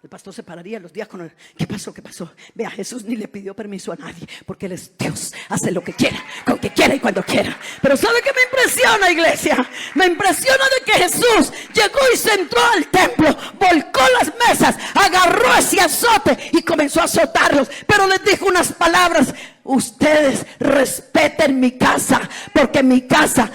El pastor se pararía, los diáconos, ¿qué pasó? ¿Qué pasó? Vea, Jesús ni le pidió permiso a nadie, porque Él es Dios, hace lo que quiera, con que quiera y cuando quiera. Pero ¿sabe qué me impresiona, iglesia? Me impresiona de que Jesús llegó y se entró al templo, volcó las mesas, agarró ese azote y comenzó a azotarlos, pero les dijo unas palabras: ustedes respeten mi casa, porque mi casa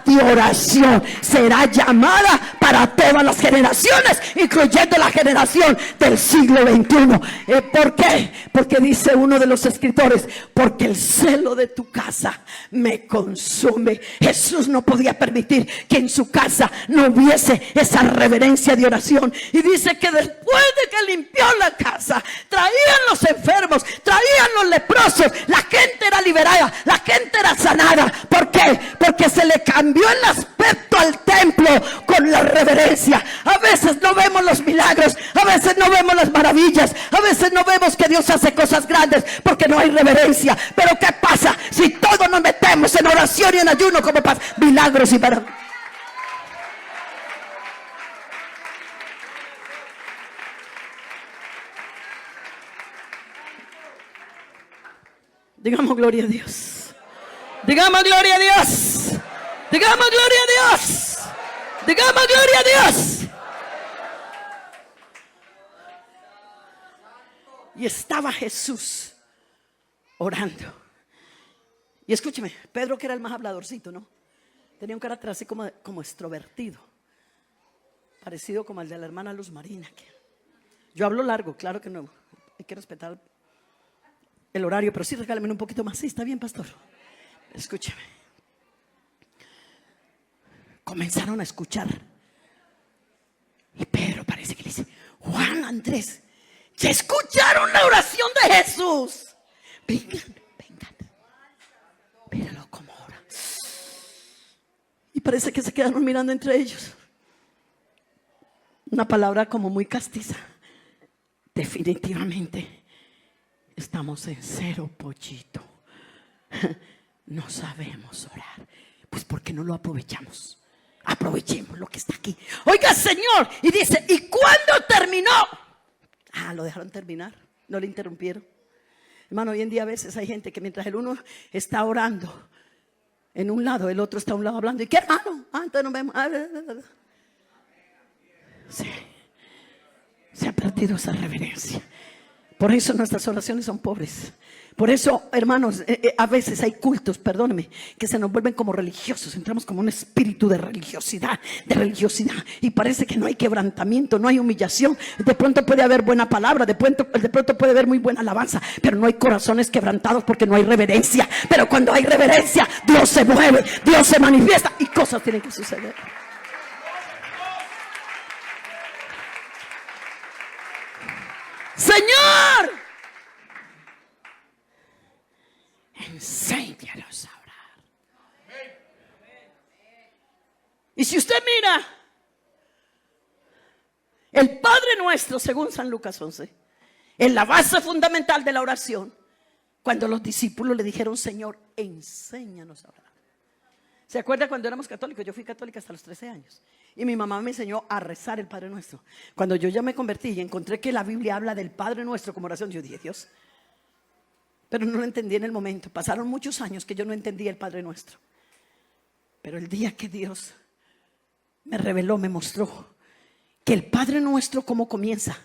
de oración será llamada para todas las generaciones, incluyendo la generación del siglo XXI. ¿Por qué? Porque dice uno de los escritores: porque el celo de tu casa me consume. Jesús no podía permitir que en su casa no hubiese esa reverencia de oración, y dice que después de que limpió la casa, traían los enfermos, traían los leprosos, la gente era liberada, la gente era sanada. ¿Por qué? Porque se le cambió el aspecto al templo con la reverencia. A veces no vemos los milagros, a veces no vemos las maravillas, a veces no vemos que Dios hace cosas grandes porque no hay reverencia. Pero ¿qué pasa si todos nos metemos en oración y en ayuno? Como pasa milagros y maravillas. Digamos gloria a Dios. Digamos gloria a Dios. Digamos gloria a Dios. Digamos gloria a Dios. Y estaba Jesús orando. Y escúcheme, Pedro, que era el más habladorcito, ¿no? Tenía un carácter así como extrovertido, parecido como el de la hermana Luz Marina. Yo hablo largo, claro que no, hay que respetar el horario, pero sí regálame un poquito más. Sí, está bien, pastor. Escúcheme. Comenzaron a escuchar, y Pedro parece que le dice: Juan, Andrés, ¿ya escucharon la oración de Jesús? Vengan, míralo como ora. Y parece que se quedaron mirando entre ellos. Una palabra como muy castiza: definitivamente estamos en cero, pollito. No sabemos orar. Pues ¿por qué no lo aprovechamos? Aprovechemos lo que está aquí. Oiga, Señor. Y dice: ¿y cuándo terminó? Lo dejaron terminar, no le interrumpieron. Hermano, hoy en día a veces hay gente que mientras el uno está orando en un lado, el otro está a un lado hablando. ¿Y qué, hermano? Entonces nos vemos. Sí. Se ha perdido esa reverencia. Por eso nuestras oraciones son pobres. Por eso, hermanos, a veces hay cultos, perdónenme, que se nos vuelven como religiosos. Entramos como un espíritu de religiosidad, y parece que no hay quebrantamiento, no hay humillación. De pronto puede haber buena palabra, de pronto puede haber muy buena alabanza, pero no hay corazones quebrantados porque no hay reverencia. Pero cuando hay reverencia, Dios se mueve, Dios se manifiesta y cosas tienen que suceder. Señor, enséñanos a orar. Y si usted mira el Padre Nuestro, según San Lucas 11, en la base fundamental de la oración, cuando los discípulos le dijeron: Señor, enséñanos a orar. ¿Se acuerda cuando éramos católicos? Yo fui católica hasta los 13 años. Y mi mamá me enseñó a rezar el Padre Nuestro. Cuando yo ya me convertí y encontré que la Biblia habla del Padre Nuestro como oración, yo dije: Dios. Pero no lo entendí en el momento. Pasaron muchos años que yo no entendía el Padre Nuestro. Pero el día que Dios me reveló, me mostró que el Padre Nuestro, ¿cómo comienza?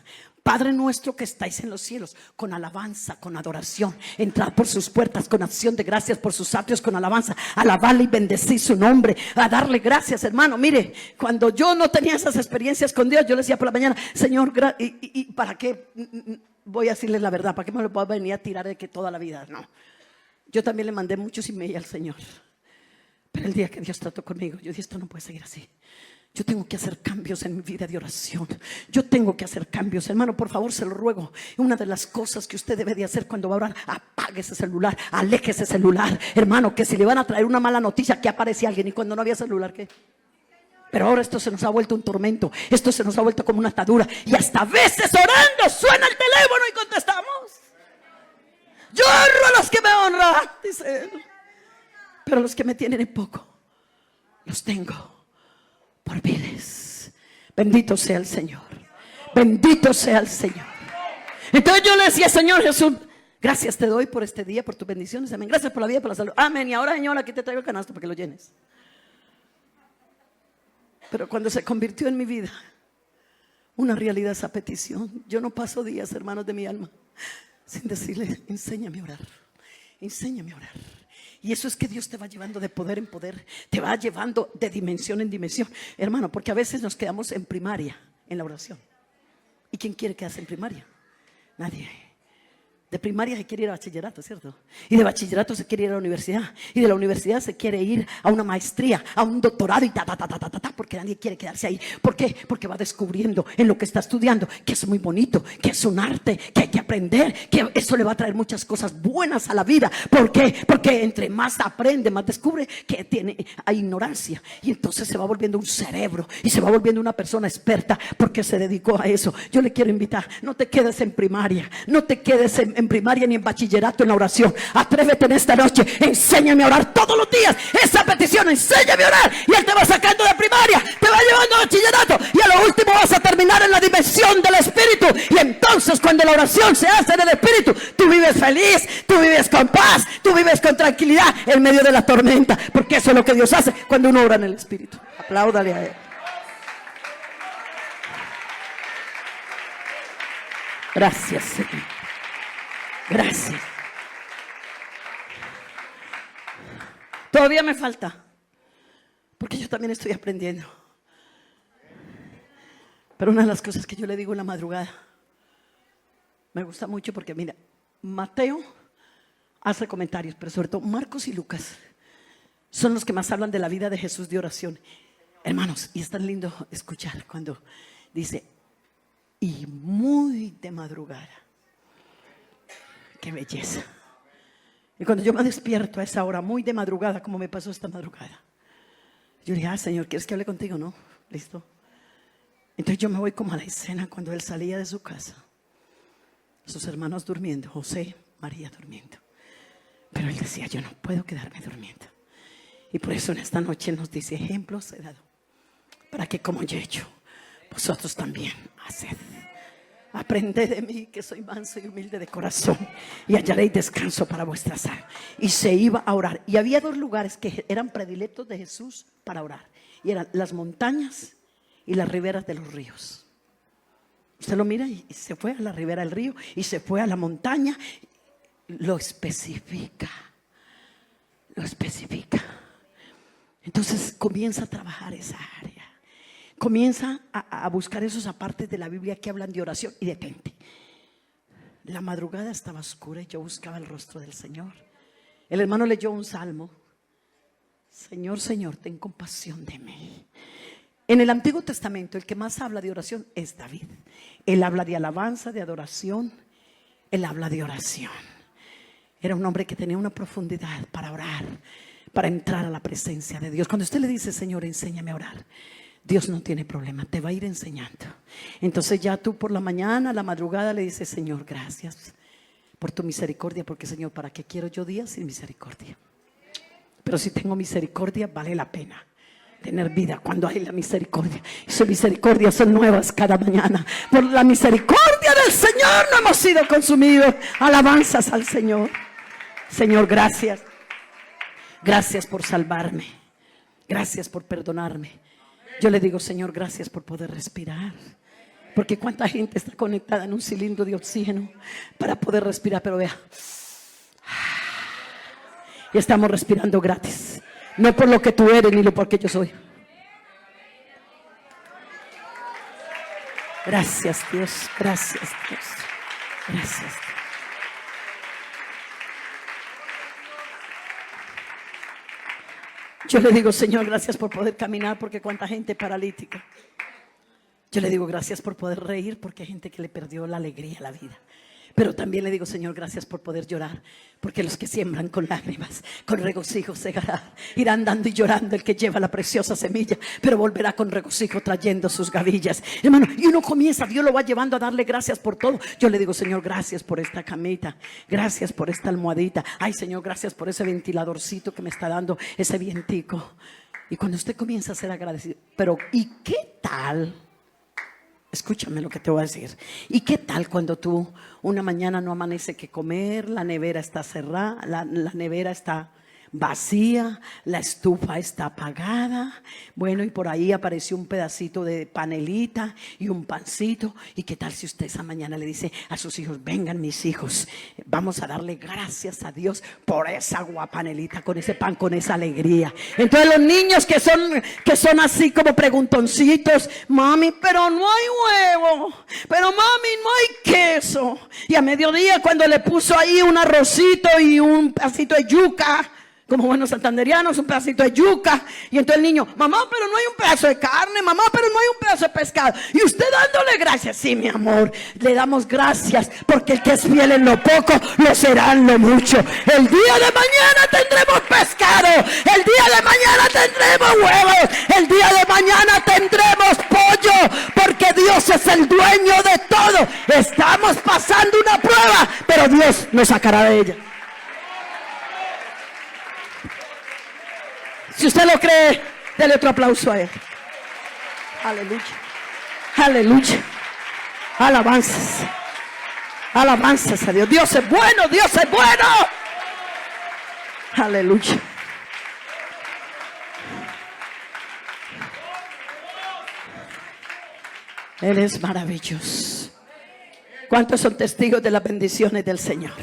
Padre nuestro que estáis en los cielos, con alabanza, con adoración, entrad por sus puertas con acción de gracias, por sus atrios con alabanza, alabarle y bendecir su nombre, a darle gracias. Hermano, mire, cuando yo no tenía esas experiencias con Dios, yo le decía por la mañana: Señor, ¿y para qué voy a decirle la verdad? ¿Para qué me lo puedo venir a tirar de que toda la vida? No, yo también le mandé muchos emails al Señor, pero el día que Dios trató conmigo, yo dije: esto no puede seguir así. Yo tengo que hacer cambios en mi vida de oración. Yo tengo que hacer cambios. Hermano, por favor, se lo ruego. Una de las cosas que usted debe de hacer cuando va a orar: apague ese celular, aleje ese celular. Hermano, que si le van a traer una mala noticia, que aparece alguien, y cuando no había celular, ¿qué? Pero ahora esto se nos ha vuelto un tormento. Esto se nos ha vuelto como una atadura. Y hasta a veces orando suena el teléfono y contestamos. Yo honro a los que me honran, dice él, pero los que me tienen en poco, los tengo por viles. Bendito sea el Señor. Bendito sea el Señor. Entonces yo le decía, Señor Jesús, gracias te doy por este día, por tus bendiciones, amén. Gracias por la vida, por la salud, amén. Y ahora, Señor, aquí te traigo el canasto para que lo llenes. Pero cuando se convirtió en mi vida una realidad esa petición, yo no paso días, hermanos de mi alma, sin decirle, enséñame a orar, enséñame a orar. Y eso es que Dios te va llevando de poder en poder, te va llevando de dimensión en dimensión, hermano, porque a veces nos quedamos en primaria, en la oración. ¿Y quién quiere quedarse en primaria? Nadie. De primaria se quiere ir a bachillerato, ¿cierto? Y de bachillerato se quiere ir a la universidad. Y de la universidad se quiere ir a una maestría, a un doctorado y porque nadie quiere quedarse ahí. ¿Por qué? Porque va descubriendo en lo que está estudiando que es muy bonito, que es un arte, que hay que aprender, que eso le va a traer muchas cosas buenas a la vida. ¿Por qué? Porque entre más aprende, más descubre que hay ignorancia. Y entonces se va volviendo un cerebro y se va volviendo una persona experta porque se dedicó a eso. Yo le quiero invitar, no te quedes en primaria, no te quedes en primaria ni en bachillerato en la oración. Atrévete en esta noche, enséñame a orar todos los días. Esa petición, enséñame a orar, y Él te va sacando de primaria, te va llevando a bachillerato, y a lo último vas a terminar en la dimensión del Espíritu. Y entonces cuando la oración se hace en el Espíritu, tú vives feliz, tú vives con paz, tú vives con tranquilidad en medio de la tormenta, porque eso es lo que Dios hace cuando uno ora en el Espíritu. Apláudale a Él. Gracias, Señor. Gracias. Todavía me falta, porque yo también estoy aprendiendo. Pero una de las cosas que yo le digo en la madrugada me gusta mucho, porque mira, Mateo hace comentarios, pero sobre todo Marcos y Lucas son los que más hablan de la vida de Jesús de oración. Hermanos, y es tan lindo escuchar cuando dice, y muy de madrugada. Qué belleza. Y cuando yo me despierto a esa hora, muy de madrugada, como me pasó esta madrugada, yo le dije, Señor, ¿quieres que hable contigo? No, listo. Entonces yo me voy como a la escena cuando Él salía de su casa, sus hermanos durmiendo, José, María durmiendo. Pero Él decía, yo no puedo quedarme durmiendo. Y por eso en esta noche nos dice, ejemplos he dado, para que como yo he hecho, vosotros también haced. Aprended de mí, que soy manso y humilde de corazón, y hallaréis descanso para vuestras almas. Y se iba a orar. Y había dos lugares que eran predilectos de Jesús para orar, y eran las montañas y las riberas de los ríos. Usted lo mira y se fue a la ribera del río y se fue a la montaña. Lo especifica. Lo especifica. Entonces comienza a trabajar esa área. Comienza a buscar esos apartes de la Biblia que hablan de oración y detente. La madrugada estaba oscura y yo buscaba el rostro del Señor. El hermano leyó un salmo. Señor, Señor, ten compasión de mí. En el Antiguo Testamento el que más habla de oración es David. Él habla de alabanza, de adoración. Él habla de oración. Era un hombre que tenía una profundidad para orar, para entrar a la presencia de Dios. Cuando usted le dice, Señor, enséñame a orar, Dios no tiene problema, te va a ir enseñando. Entonces ya tú por la mañana, a la madrugada le dices, Señor, gracias por tu misericordia, porque Señor, ¿para qué quiero yo días sin misericordia? Pero si tengo misericordia, vale la pena tener vida cuando hay la misericordia. Y sus misericordias son nuevas cada mañana. Por la misericordia del Señor no hemos sido consumidos. Alabanzas al Señor. Señor, gracias. Gracias por salvarme. Gracias por perdonarme. Yo le digo, Señor, gracias por poder respirar. Porque cuánta gente está conectada en un cilindro de oxígeno para poder respirar, pero vea, y estamos respirando gratis. No por lo que tú eres ni lo por que yo soy. Gracias, Dios. Gracias, Dios. Gracias, Dios. Yo le digo, Señor, gracias por poder caminar, porque cuánta gente paralítica. Yo le digo, gracias por poder reír, porque hay gente que le perdió la alegría a la vida. Pero también le digo, Señor, gracias por poder llorar, porque los que siembran con lágrimas, con regocijo segará. Irá andando y llorando el que lleva la preciosa semilla, pero volverá con regocijo trayendo sus gavillas. Hermano, y uno comienza, Dios lo va llevando a darle gracias por todo. Yo le digo, Señor, gracias por esta camita, gracias por esta almohadita. Ay, Señor, gracias por ese ventiladorcito que me está dando ese vientico. Y cuando usted comienza a ser agradecido, pero ¿y qué tal Escúchame lo que te voy a decir. ¿Y qué tal cuando tú una mañana no amanece que comer, la nevera está cerrada, la nevera está vacía, la estufa está apagada? Bueno, y por ahí apareció un pedacito de panelita y un pancito. ¿Y qué tal si usted esa mañana le dice a sus hijos: vengan mis hijos, vamos a darle gracias a Dios por esa guapanelita, con ese pan, con esa alegría? Entonces los niños que son así como preguntoncitos: mami, pero no hay huevo, pero mami, no hay queso. Y a mediodía, cuando le puso ahí un arrocito y un pedacito de yuca, como buenos santanderianos, un pedacito de yuca, y entonces el niño: mamá, pero no hay un pedazo de carne, mamá, pero no hay un pedazo de pescado. Y usted dándole gracias: sí, mi amor, le damos gracias, porque el que es fiel en lo poco, lo será en lo mucho. El día de mañana tendremos pescado, el día de mañana tendremos huevos, el día de mañana tendremos pollo, porque Dios es el dueño de todo. Estamos pasando una prueba, pero Dios nos sacará de ella. Si usted lo cree, dele otro aplauso a Él. Aleluya, aleluya. Alabanzas, alabanzas a Dios. Dios es bueno, Dios es bueno. Aleluya. Él es maravilloso. ¿Cuántos son testigos de las bendiciones del Señor?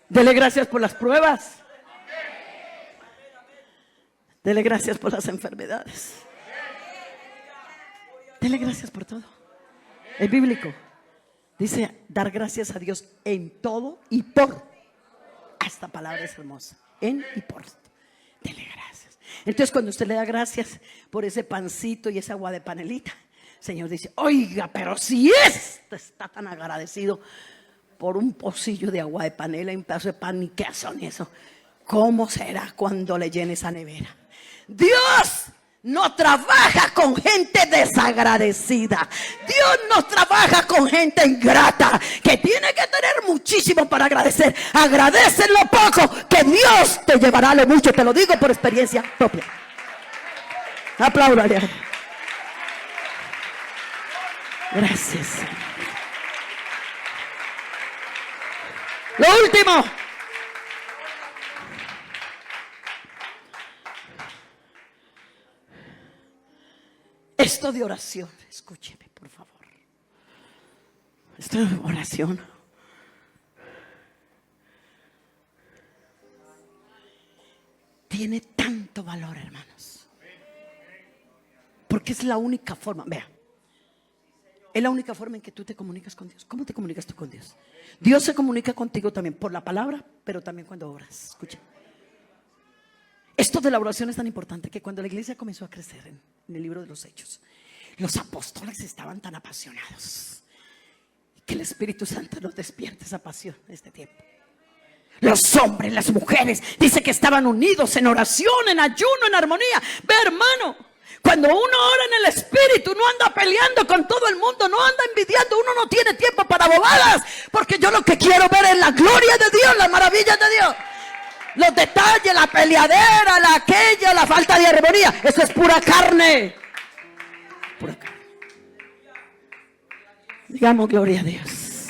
Dele gracias por las pruebas. Dele gracias por las enfermedades. Dele gracias por todo. Es bíblico. Dice dar gracias a Dios en todo y por. Esta palabra es hermosa. En y por. Dele gracias. Entonces, cuando usted le da gracias por ese pancito y esa agua de panelita, el Señor dice: oiga, pero si este está tan agradecido por un pocillo de agua de panela y un pedazo de pan y queso y eso, ¿cómo será cuando le llene esa nevera? Dios no trabaja con gente desagradecida. Dios no trabaja con gente ingrata, que tiene que tener muchísimo para agradecer. Agradece lo poco, que Dios te llevará a lo mucho. Te lo digo por experiencia propia. Apláudale. Gracias. Lo último. Esto de oración, escúcheme por favor. Esto de oración tiene tanto valor, hermanos, porque es la única forma. Vea, es la única forma en que tú te comunicas con Dios. ¿Cómo te comunicas tú con Dios? Dios se comunica contigo también por la palabra, pero también cuando oras. Escucha. Esto de la oración es tan importante que cuando la iglesia comenzó a crecer en el libro de los Hechos, los apóstoles estaban tan apasionados que el Espíritu Santo nos despierte esa pasión en este tiempo. Los hombres, las mujeres, dice que estaban unidos en oración, en ayuno, en armonía. Ve, hermano, cuando uno ora en el Espíritu, no anda peleando con todo el mundo, no anda envidiando, uno no tiene tiempo para bobadas, porque yo lo que quiero ver es la gloria de Dios, las maravillas de Dios. Los detalles, la peleadera, la aquella, la falta de armonía, eso es pura carne. Pura carne. Digamos gloria a Dios.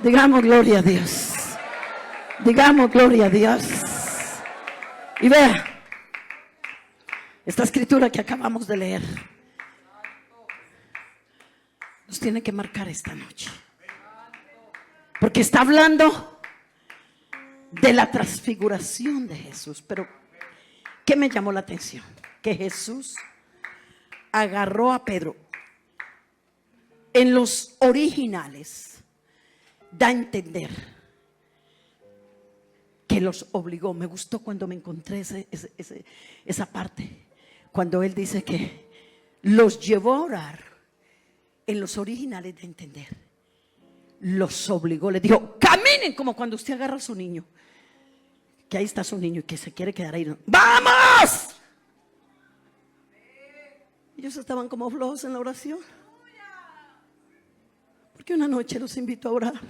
Digamos gloria a Dios. Digamos gloria a Dios. Y vea, esta escritura que acabamos de leer nos tiene que marcar esta noche, porque está hablando de la transfiguración de Jesús. Pero ¿qué me llamó la atención? Que Jesús agarró a Pedro. En los originales da a entender que los obligó. Me gustó cuando me encontré esa parte, cuando él dice que los llevó a orar. En los originales da a entender, los obligó, les dijo: caminen, como cuando usted agarra a su niño, que ahí está su niño y que se quiere quedar ahí. ¡Vamos! Ellos estaban como flojos en la oración, porque una noche los invitó a orar.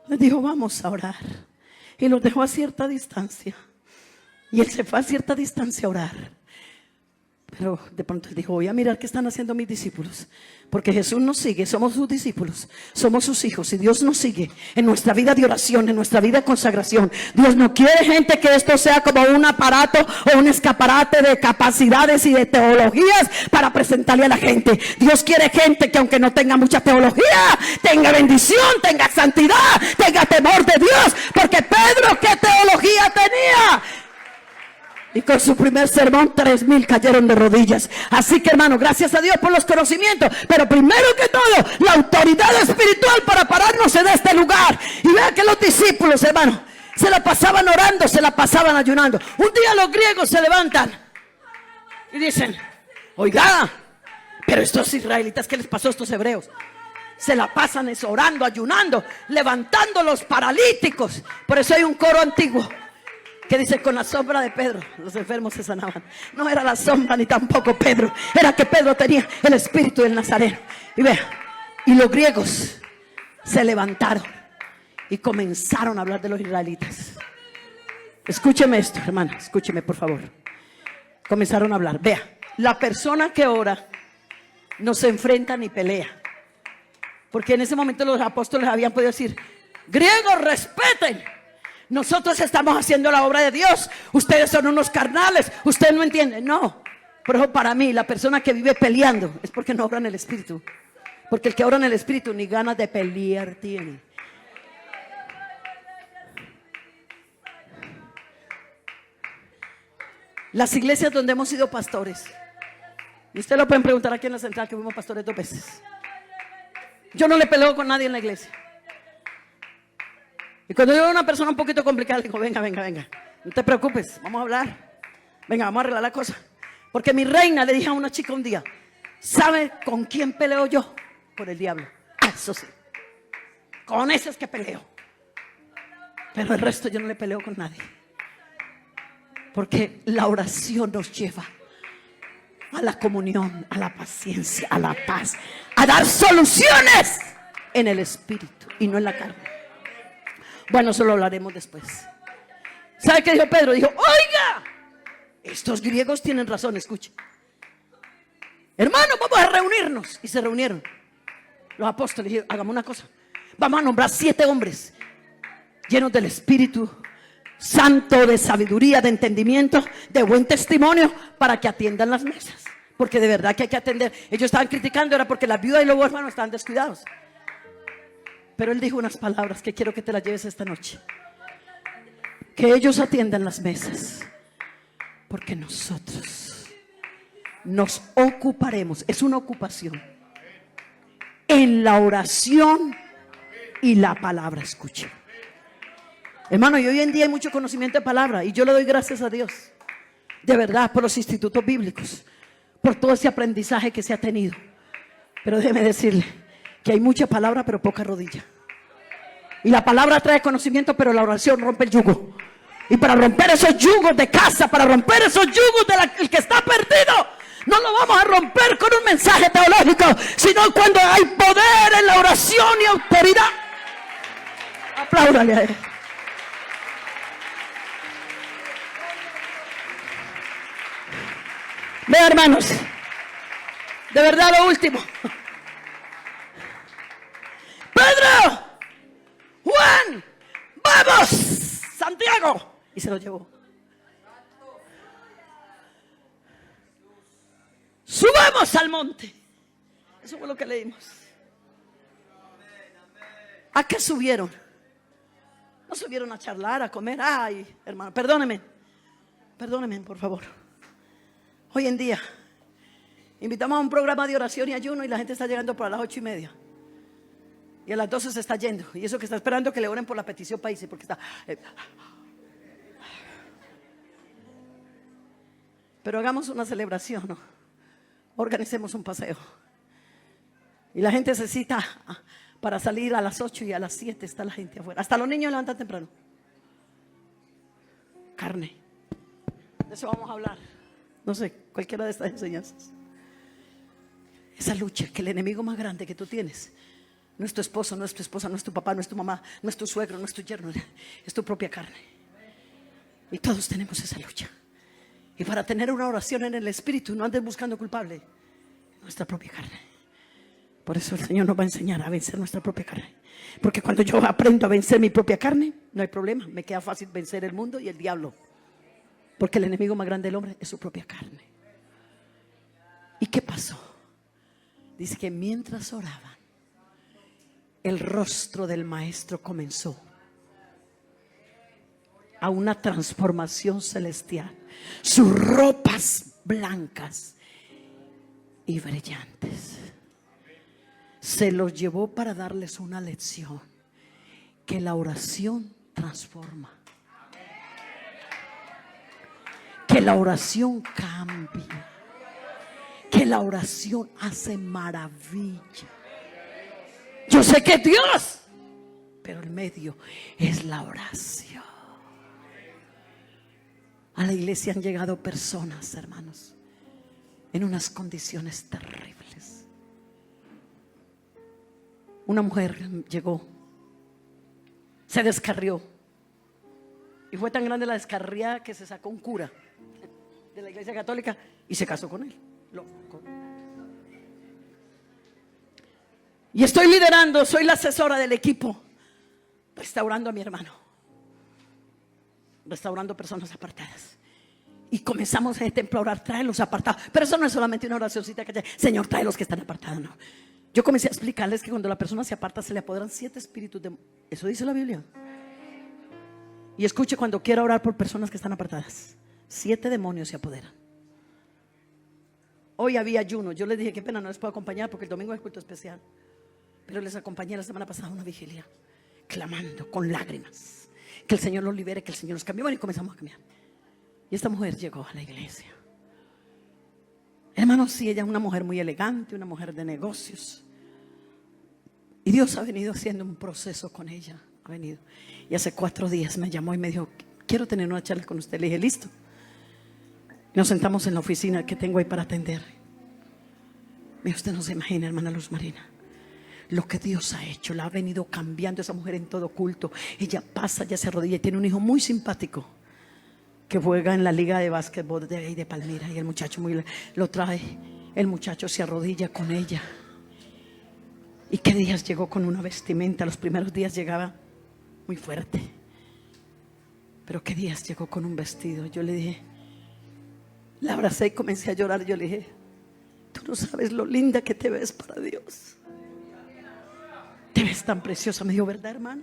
Les dijo: vamos a orar. Y los dejó a cierta distancia. Y él se fue a cierta distancia a orar. Pero de pronto él dijo, voy a mirar qué están haciendo mis discípulos. Porque Jesús nos sigue, somos sus discípulos, somos sus hijos y Dios nos sigue en nuestra vida de oración, en nuestra vida de consagración. Dios no quiere gente que esto sea como un aparato o un escaparate de capacidades y de teologías para presentarle a la gente. Dios quiere gente que aunque no tenga mucha teología, tenga bendición, tenga santidad, tenga temor de Dios. Porque Pedro, ¿qué teología tenía? Y con su primer sermón 3,000 cayeron de rodillas. Así que hermano, gracias a Dios por los conocimientos. Pero primero que todo, la autoridad espiritual para pararnos en este lugar. Y vea que los discípulos, hermano, se la pasaban orando, se la pasaban ayunando. Un día los griegos se levantan y dicen, oiga, pero estos israelitas, ¿qué les pasó a estos hebreos? Se la pasan orando, ayunando, levantando los paralíticos. Por eso hay un coro antiguo que dice, con la sombra de Pedro los enfermos se sanaban. No era la sombra ni tampoco Pedro, era que Pedro tenía el espíritu del Nazareno. Y vea, y los griegos se levantaron y comenzaron a hablar de los israelitas. Escúcheme esto, hermana, escúcheme por favor. Comenzaron a hablar. Vea, la persona que ora no se enfrenta ni pelea. Porque en ese momento los apóstoles habían podido decir, griegos, respeten. Nosotros estamos haciendo la obra de Dios. Ustedes son unos carnales. Ustedes no entienden. No. Por eso para mí la persona que vive peleando es porque no obra en el Espíritu. Porque el que obra en el Espíritu ni ganas de pelear tiene. Las iglesias donde hemos sido pastores, y ustedes lo pueden preguntar aquí en la central que fuimos pastores 2 veces. Yo no le peleo con nadie en la iglesia. Y cuando yo veo a una persona un poquito complicada, le digo, venga, no te preocupes, vamos a hablar. Venga, vamos a arreglar la cosa. Porque mi reina, le dije a una chica un día, ¿sabe con quién peleo yo? Con el diablo. Eso sí, con ese es que peleo. Pero el resto yo no le peleo con nadie. Porque la oración nos lleva a la comunión, a la paciencia, a la paz, a dar soluciones en el Espíritu y no en la carne. Bueno, eso lo hablaremos después. ¿Sabe qué dijo Pedro? Dijo, oiga, estos griegos tienen razón, escuche. Hermano, vamos a reunirnos. Y se reunieron los apóstoles. Dijeron, hagamos una cosa. Vamos a nombrar 7 hombres llenos del Espíritu Santo, de sabiduría, de entendimiento, de buen testimonio, para que atiendan las mesas. Porque de verdad que hay que atender. Ellos estaban criticando, era porque las viudas y los huérfanos estaban descuidados. Pero él dijo unas palabras que quiero que te las lleves esta noche. Que ellos atiendan las mesas, porque nosotros nos ocuparemos, es una ocupación, en la oración y la palabra. Escuche, hermano, y hoy en día hay mucho conocimiento de palabra, y yo le doy gracias a Dios, de verdad, por los institutos bíblicos, por todo ese aprendizaje que se ha tenido. Pero déjeme decirle que hay mucha palabra pero poca rodilla. Y la palabra trae conocimiento, pero la oración rompe el yugo. Y para romper esos yugos de casa, para romper esos yugos del que está perdido, no lo vamos a romper con un mensaje teológico, sino cuando hay poder en la oración y autoridad. Apláudale a él. Vean, hermanos, de verdad lo último. Pedro, Juan, vamos, Santiago. Y se lo llevó. Subamos al monte. Eso fue lo que leímos. ¿A qué subieron? No subieron a charlar, a comer. Ay, hermano, perdóneme, por favor. Hoy en día invitamos a un programa de oración y ayuno y la gente está llegando para las 8:30. Y a las 12 se está yendo. Y eso que está esperando que le oren por la petición país, porque está... Pero hagamos una celebración, ¿no? Organicemos un paseo. Y la gente se cita para salir a las 8 y a las 7 está la gente afuera. Hasta los niños levantan temprano. Carne. De eso vamos a hablar. No sé, cualquiera de estas enseñanzas. Esa lucha, que el enemigo más grande que tú tienes no es tu esposo, no es tu esposa, no es tu papá, no es tu mamá, no es tu suegro, no es tu yerno, es tu propia carne. Y todos tenemos esa lucha. Y para tener una oración en el Espíritu, no andes buscando culpable, nuestra propia carne. Por eso el Señor nos va a enseñar a vencer nuestra propia carne. Porque cuando yo aprendo a vencer mi propia carne, no hay problema, me queda fácil vencer el mundo y el diablo. Porque el enemigo más grande del hombre es su propia carne. ¿Y qué pasó? Dice que mientras oraban, el rostro del maestro comenzó a una transformación celestial. Sus ropas blancas y brillantes. Se los llevó para darles una lección, que la oración transforma, que la oración cambia, que la oración hace maravilla. Yo sé que es Dios, pero el medio es la oración. A la iglesia han llegado personas, hermanos, en unas condiciones terribles. Una mujer llegó, se descarrió, y fue tan grande la descarriada que se sacó un cura de la iglesia católica y se casó con él. Y estoy liderando, soy la asesora del equipo, restaurando a mi hermano, restaurando personas apartadas. Y comenzamos en el templo a orar, trae los apartados. Pero eso no es solamente una oracióncita que Señor, trae los que están apartados, no. Yo comencé a explicarles que cuando la persona se aparta se le apoderan 7 espíritus de... Eso dice la Biblia. Y escuche, cuando quiera orar por personas que están apartadas, 7 demonios se apoderan. Hoy había ayuno. Yo les dije, qué pena, no les puedo acompañar porque el domingo es culto especial. Pero les acompañé la semana pasada a una vigilia, clamando con lágrimas, que el Señor los libere, que el Señor los cambie. Bueno, y comenzamos a cambiar. Y esta mujer llegó a la iglesia. Hermanos, sí, ella es una mujer muy elegante, una mujer de negocios. Y Dios ha venido haciendo un proceso con ella. Ha venido. Y hace 4 días me llamó y me dijo, quiero tener una charla con usted. Le dije, listo. Nos sentamos en la oficina que tengo ahí para atender. Mira, usted no se imagina, hermana Luz Marina, lo que Dios ha hecho. La ha venido cambiando esa mujer en todo culto. Ella pasa, ya se arrodilla y tiene un hijo muy simpático que juega en la liga de básquetbol de ahí de Palmira. Y el muchacho lo trae. El muchacho se arrodilla con ella. ¿Y qué días llegó con una vestimenta? Los primeros días llegaba muy fuerte. Pero qué días llegó con un vestido. Yo le dije, la abracé y comencé a llorar. Yo le dije, tú no sabes lo linda que te ves para Dios. Te ves tan preciosa. Me dijo, ¿verdad, hermana?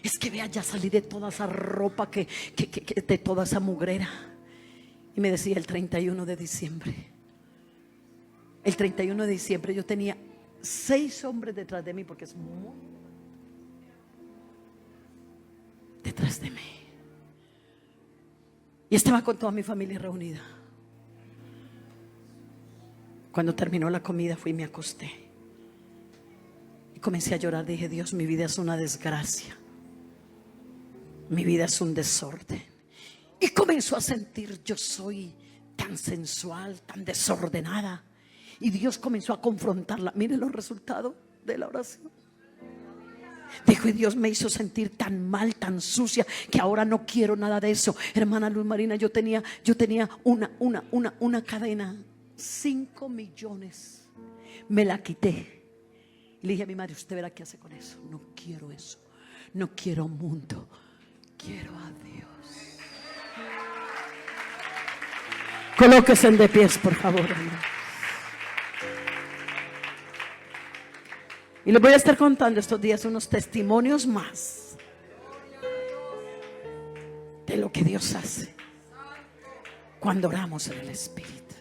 Es que vea, ya salí de toda esa ropa, de toda esa mugrera. Y me decía, el 31 de diciembre. El 31 de diciembre yo tenía 6 hombres detrás de mí, porque es muy detrás de mí. Y estaba con toda mi familia reunida. Cuando terminó la comida fui y me acosté. Y comencé a llorar. Dije, Dios, mi vida es una desgracia. Mi vida es un desorden. Y comenzó a sentir, yo soy tan sensual, tan desordenada. Y Dios comenzó a confrontarla. Miren los resultados de la oración. Dijo, y Dios me hizo sentir tan mal, tan sucia, que ahora no quiero nada de eso. Hermana Luz Marina, yo tenía una cadena, 5 millones. Me la quité. Y le dije a mi madre, usted verá qué hace con eso. No quiero eso. No quiero mundo. Quiero a Dios. Colóquese de pies, por favor, hermano. Y les voy a estar contando estos días unos testimonios más de lo que Dios hace cuando oramos en el Espíritu.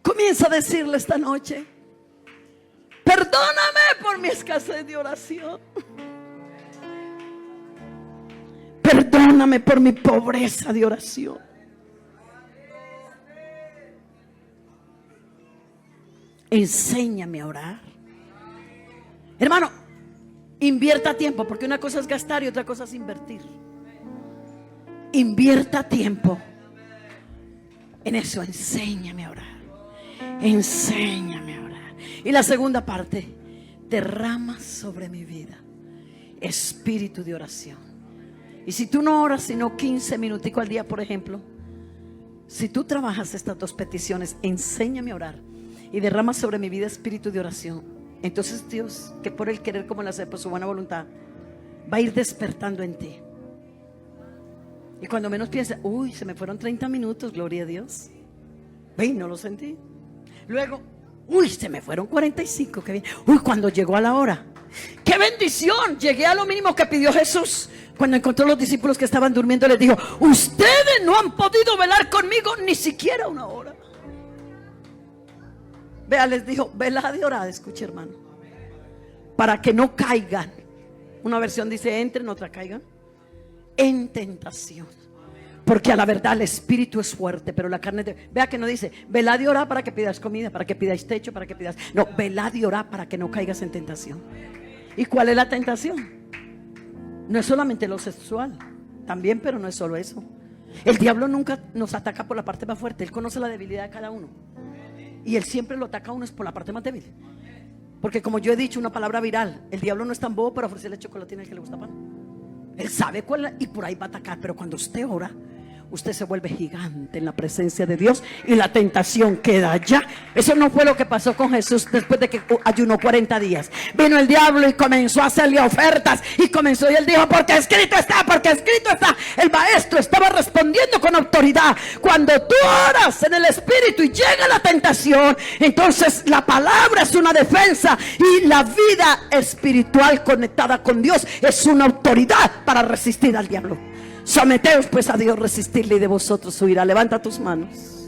Comienza a decirle esta noche, perdóname por mi escasez de oración. Perdóname por mi pobreza de oración. Enséñame a orar. Hermano, invierta tiempo, porque una cosa es gastar y otra cosa es invertir. Invierta tiempo en eso. Enséñame a orar. Enséñame a orar. Y la segunda parte, derrama sobre mi vida espíritu de oración. Y si tú no oras sino 15 minuticos al día, por ejemplo, Si tú trabajas estas dos peticiones, enséñame a orar y derrama sobre mi vida espíritu de oración, entonces Dios, que por el querer como el hacer, por su buena voluntad, va a ir despertando en ti. Y cuando menos pienses, uy, se me fueron 30 minutos, gloria a Dios. Ve, no lo sentí. Luego, uy, se me fueron 45, qué bien. Uy, cuando llegó a la hora, ¡qué bendición! Llegué a lo mínimo que pidió Jesús. Cuando encontró a los discípulos que estaban durmiendo, les dijo: ustedes no han podido velar conmigo ni siquiera una hora. Vea, les dijo: velad y orad, escuche, hermano, para que no caigan. Una versión dice: entren, otra caigan en tentación. Porque a la verdad el espíritu es fuerte, pero la carne vea que no dice: velad y orad para que pidas comida, para que pidáis techo, para que pidas. No, velad y orad para que no caigas en tentación. ¿Y cuál es la tentación? No es solamente lo sexual, también, pero no es solo eso. El diablo nunca nos ataca por la parte más fuerte. Él conoce la debilidad de cada uno, y él siempre lo ataca a uno es por la parte más débil. Porque como yo he dicho, una palabra viral: el diablo no es tan bobo para ofrecerle chocolatina al que le gusta pan. Él sabe cuál es, y por ahí va a atacar. Pero cuando usted ora, usted se vuelve gigante en la presencia de Dios y la tentación queda allá. Eso no fue lo que pasó con Jesús después de que ayunó 40 días. Vino el diablo y comenzó a hacerle ofertas y comenzó, y él dijo: porque escrito está, porque escrito está. El maestro estaba respondiendo con autoridad. Cuando tú oras en el espíritu y llega la tentación, entonces la palabra es una defensa, y la vida espiritual conectada con Dios es una autoridad para resistir al diablo. Someteos pues a Dios, resistirle, y de vosotros huirá. Levanta tus manos.